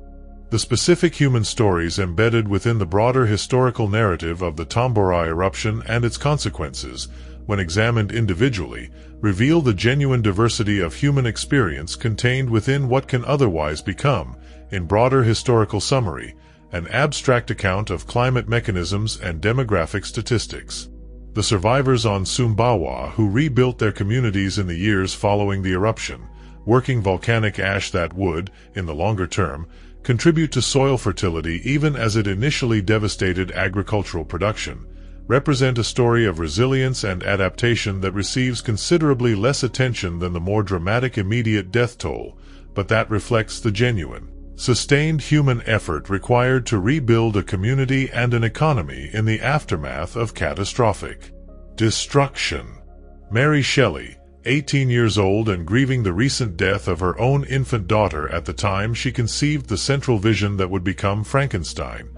The specific human stories embedded within the broader historical narrative of the Tambora eruption and its consequences, when examined individually, reveal the genuine diversity of human experience contained within what can otherwise become, in broader historical summary, an abstract account of climate mechanisms and demographic statistics. The survivors on Sumbawa who rebuilt their communities in the years following the eruption, working volcanic ash that would, in the longer term, contribute to soil fertility even as it initially devastated agricultural production, represent a story of resilience and adaptation that receives considerably less attention than the more dramatic immediate death toll, but that reflects the genuine, sustained human effort required to rebuild a community and an economy in the aftermath of catastrophic destruction. Mary Shelley, 18 years old and grieving the recent death of her own infant daughter at the time she conceived the central vision that would become Frankenstein,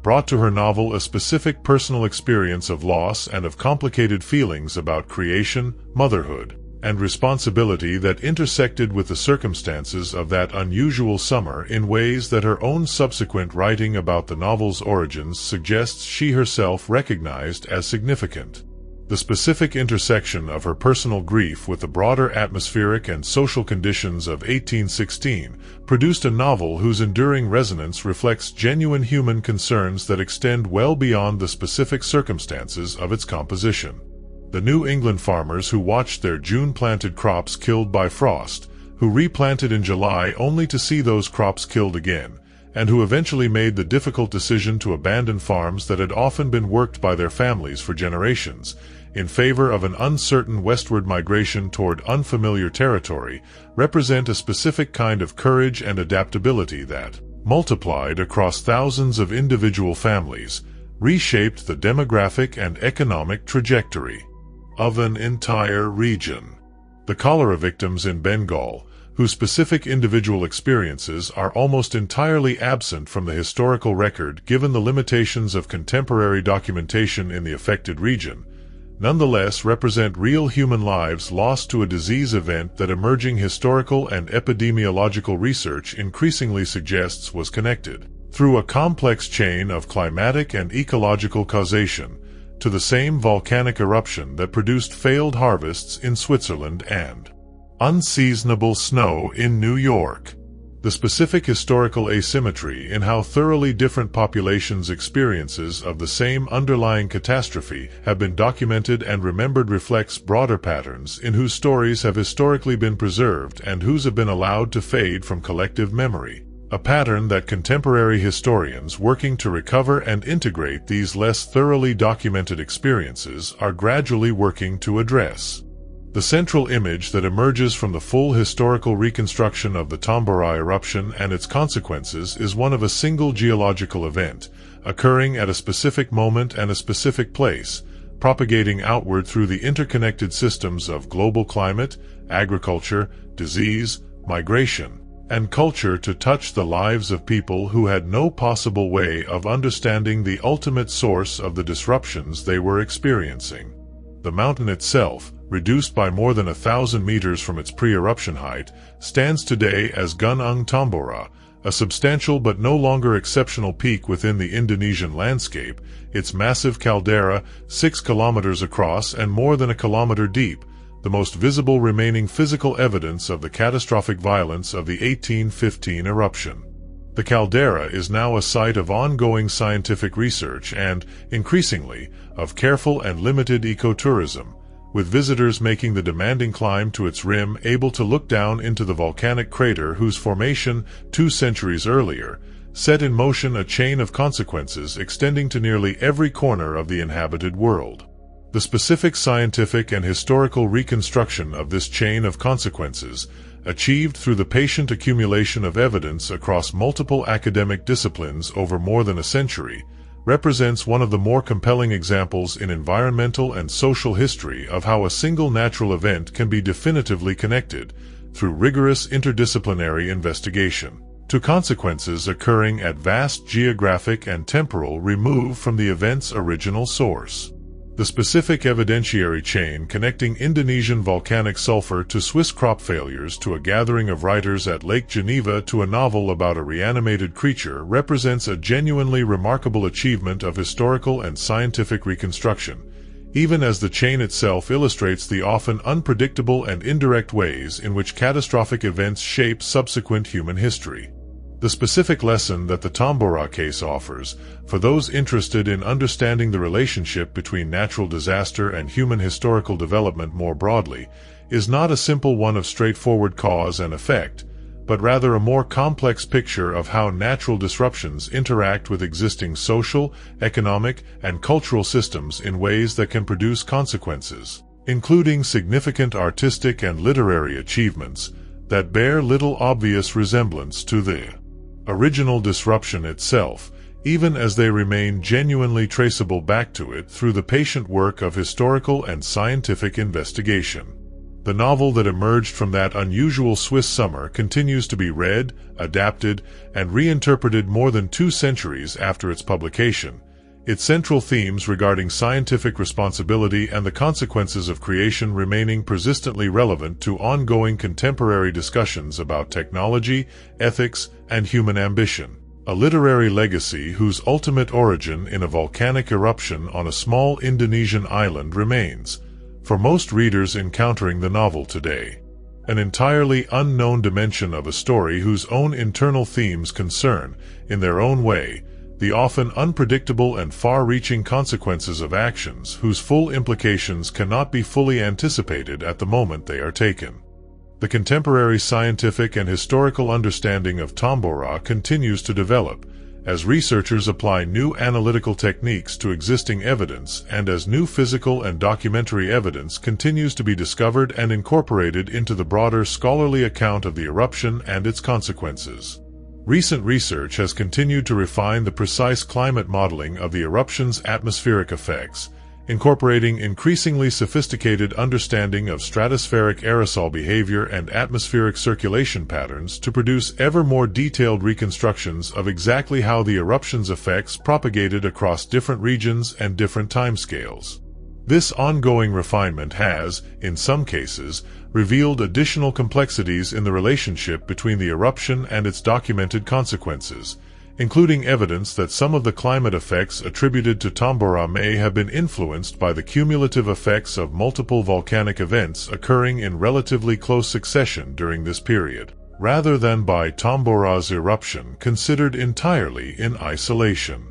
brought to her novel a specific personal experience of loss and of complicated feelings about creation, motherhood, and responsibility that intersected with the circumstances of that unusual summer in ways that her own subsequent writing about the novel's origins suggests she herself recognized as significant. The specific intersection of her personal grief with the broader atmospheric and social conditions of 1816 produced a novel whose enduring resonance reflects genuine human concerns that extend well beyond the specific circumstances of its composition. The New England farmers who watched their June-planted crops killed by frost, who replanted in July only to see those crops killed again, and who eventually made the difficult decision to abandon farms that had often been worked by their families for generations, in favor of an uncertain westward migration toward unfamiliar territory, represent a specific kind of courage and adaptability that, multiplied across thousands of individual families, reshaped the demographic and economic trajectory of an entire region. The cholera victims in Bengal, whose specific individual experiences are almost entirely absent from the historical record given the limitations of contemporary documentation in the affected region, nonetheless represent real human lives lost to a disease event that emerging historical and epidemiological research increasingly suggests was connected, through a complex chain of climatic and ecological causation, to the same volcanic eruption that produced failed harvests in Switzerland and unseasonable snow in New York. The specific historical asymmetry in how thoroughly different populations' experiences of the same underlying catastrophe have been documented and remembered reflects broader patterns in whose stories have historically been preserved and whose have been allowed to fade from collective memory, a pattern that contemporary historians working to recover and integrate these less thoroughly documented experiences are gradually working to address. The central image that emerges from the full historical reconstruction of the Tambora eruption and its consequences is one of a single geological event, occurring at a specific moment and a specific place, propagating outward through the interconnected systems of global climate, agriculture, disease, migration, and culture to touch the lives of people who had no possible way of understanding the ultimate source of the disruptions they were experiencing. The mountain itself, reduced by more than 1,000 meters from its pre-eruption height, stands today as Gunung Tambora, a substantial but no longer exceptional peak within the Indonesian landscape, its massive caldera, 6 kilometers across and more than a kilometer deep, the most visible remaining physical evidence of the catastrophic violence of the 1815 eruption. The caldera is now a site of ongoing scientific research and, increasingly, of careful and limited ecotourism, with visitors making the demanding climb to its rim able to look down into the volcanic crater whose formation, 2 centuries earlier, set in motion a chain of consequences extending to nearly every corner of the inhabited world. The specific scientific and historical reconstruction of this chain of consequences, achieved through the patient accumulation of evidence across multiple academic disciplines over more than a century, represents one of the more compelling examples in environmental and social history of how a single natural event can be definitively connected, through rigorous interdisciplinary investigation, to consequences occurring at vast geographic and temporal remove from the event's original source. The specific evidentiary chain connecting Indonesian volcanic sulfur to Swiss crop failures to a gathering of writers at Lake Geneva to a novel about a reanimated creature represents a genuinely remarkable achievement of historical and scientific reconstruction, even as the chain itself illustrates the often unpredictable and indirect ways in which catastrophic events shape subsequent human history. The specific lesson that the Tambora case offers, for those interested in understanding the relationship between natural disaster and human historical development more broadly, is not a simple one of straightforward cause and effect, but rather a more complex picture of how natural disruptions interact with existing social, economic, and cultural systems in ways that can produce consequences, including significant artistic and literary achievements, that bear little obvious resemblance to the original disruption itself, even as they remain genuinely traceable back to it through the patient work of historical and scientific investigation. The novel that emerged from that unusual Swiss summer continues to be read, adapted, and reinterpreted more than 2 centuries after its publication, its central themes regarding scientific responsibility and the consequences of creation remaining persistently relevant to ongoing contemporary discussions about technology, ethics, and human ambition. A literary legacy whose ultimate origin in a volcanic eruption on a small Indonesian island remains, for most readers encountering the novel today, an entirely unknown dimension of a story whose own internal themes concern, in their own way, the often unpredictable and far-reaching consequences of actions whose full implications cannot be fully anticipated at the moment they are taken. The contemporary scientific and historical understanding of Tambora continues to develop, as researchers apply new analytical techniques to existing evidence and as new physical and documentary evidence continues to be discovered and incorporated into the broader scholarly account of the eruption and its consequences. Recent research has continued to refine the precise climate modeling of the eruption's atmospheric effects, incorporating increasingly sophisticated understanding of stratospheric aerosol behavior and atmospheric circulation patterns to produce ever more detailed reconstructions of exactly how the eruption's effects propagated across different regions and different timescales. This ongoing refinement has, in some cases, revealed additional complexities in the relationship between the eruption and its documented consequences, including evidence that some of the climate effects attributed to Tambora may have been influenced by the cumulative effects of multiple volcanic events occurring in relatively close succession during this period, rather than by Tambora's eruption considered entirely in isolation.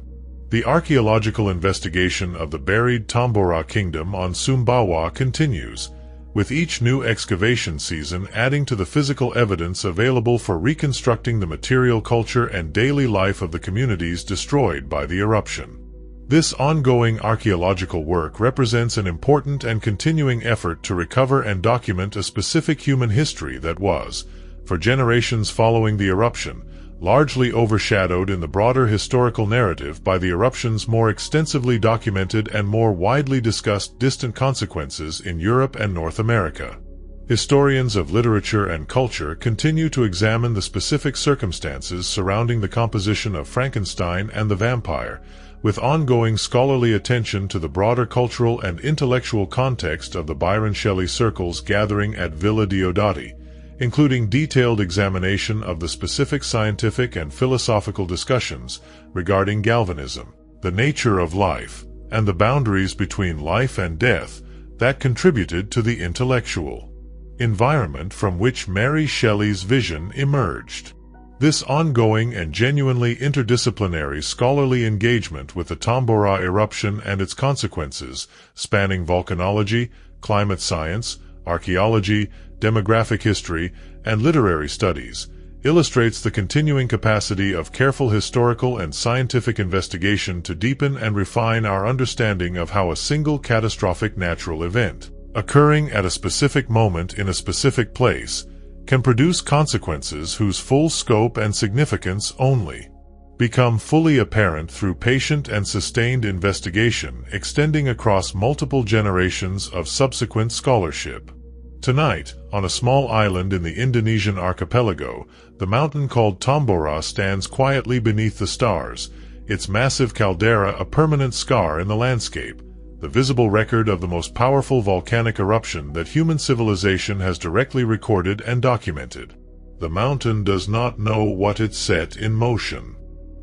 The archaeological investigation of the buried Tambora kingdom on Sumbawa continues, with each new excavation season adding to the physical evidence available for reconstructing the material culture and daily life of the communities destroyed by the eruption. This ongoing archaeological work represents an important and continuing effort to recover and document a specific human history that was, for generations following the eruption, largely overshadowed in the broader historical narrative by the eruption's more extensively documented and more widely discussed distant consequences in Europe and North America. Historians of literature and culture continue to examine the specific circumstances surrounding the composition of Frankenstein and the vampire, with ongoing scholarly attention to the broader cultural and intellectual context of the Byron Shelley circles gathering at Villa Diodati, including detailed examination of the specific scientific and philosophical discussions regarding galvanism, the nature of life, and the boundaries between life and death that contributed to the intellectual environment from which Mary Shelley's vision emerged. This ongoing and genuinely interdisciplinary scholarly engagement with the Tambora eruption and its consequences, spanning volcanology, climate science, archaeology, demographic history, and literary studies, illustrates the continuing capacity of careful historical and scientific investigation to deepen and refine our understanding of how a single catastrophic natural event, occurring at a specific moment in a specific place, can produce consequences whose full scope and significance only become fully apparent through patient and sustained investigation extending across multiple generations of subsequent scholarship. Tonight, on a small island in the Indonesian archipelago, the mountain called Tambora stands quietly beneath the stars, its massive caldera a permanent scar in the landscape, the visible record of the most powerful volcanic eruption that human civilization has directly recorded and documented. The mountain does not know what it set in motion.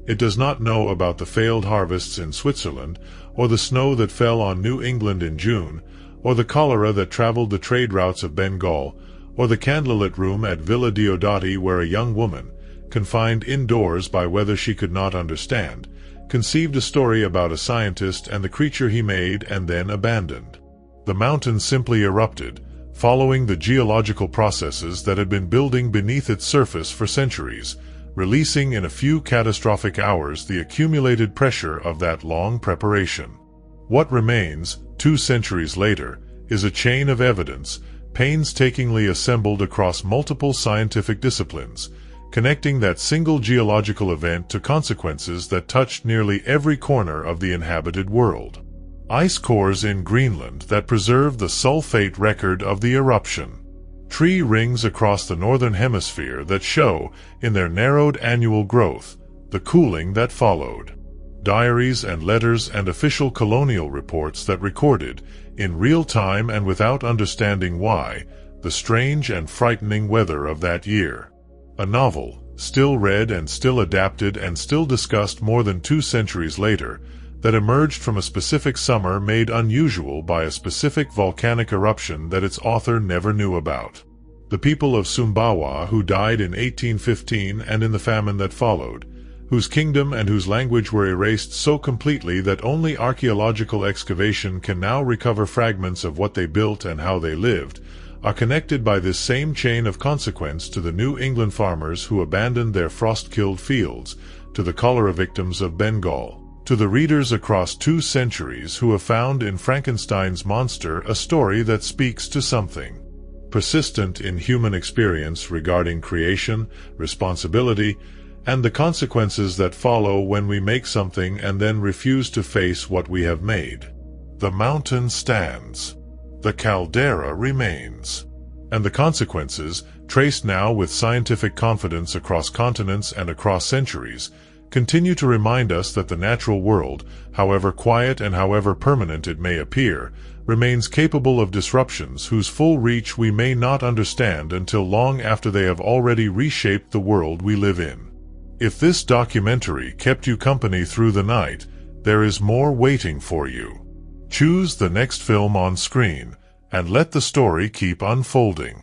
It does not know about the failed harvests in Switzerland, or the snow that fell on New England in June, or the cholera that traveled the trade routes of Bengal, or the candlelit room at Villa Diodati where a young woman, confined indoors by weather she could not understand, conceived a story about a scientist and the creature he made and then abandoned. The mountain simply erupted, following the geological processes that had been building beneath its surface for centuries, releasing in a few catastrophic hours the accumulated pressure of that long preparation. What remains, 2 centuries later, is a chain of evidence, painstakingly assembled across multiple scientific disciplines, connecting that single geological event to consequences that touched nearly every corner of the inhabited world. Ice cores in Greenland that preserve the sulfate record of the eruption. Tree rings across the northern hemisphere that show, in their narrowed annual growth, the cooling that followed. Diaries and letters and official colonial reports that recorded, in real time and without understanding why, the strange and frightening weather of that year. A novel, still read and still adapted and still discussed more than 2 centuries later, that emerged from a specific summer made unusual by a specific volcanic eruption that its author never knew about. The people of Sumbawa who died in 1815 and in the famine that followed, whose kingdom and whose language were erased so completely that only archaeological excavation can now recover fragments of what they built and how they lived, are connected by this same chain of consequence to the New England farmers who abandoned their frost-killed fields, to the cholera victims of Bengal, to the readers across 2 centuries who have found in Frankenstein's monster a story that speaks to something persistent in human experience regarding creation, responsibility, and the consequences that follow when we make something and then refuse to face what we have made. The mountain stands. The caldera remains. And the consequences, traced now with scientific confidence across continents and across centuries, continue to remind us that the natural world, however quiet and however permanent it may appear, remains capable of disruptions whose full reach we may not understand until long after they have already reshaped the world we live in. If this documentary kept you company through the night, there is more waiting for you. Choose the next film on screen, and let the story keep unfolding.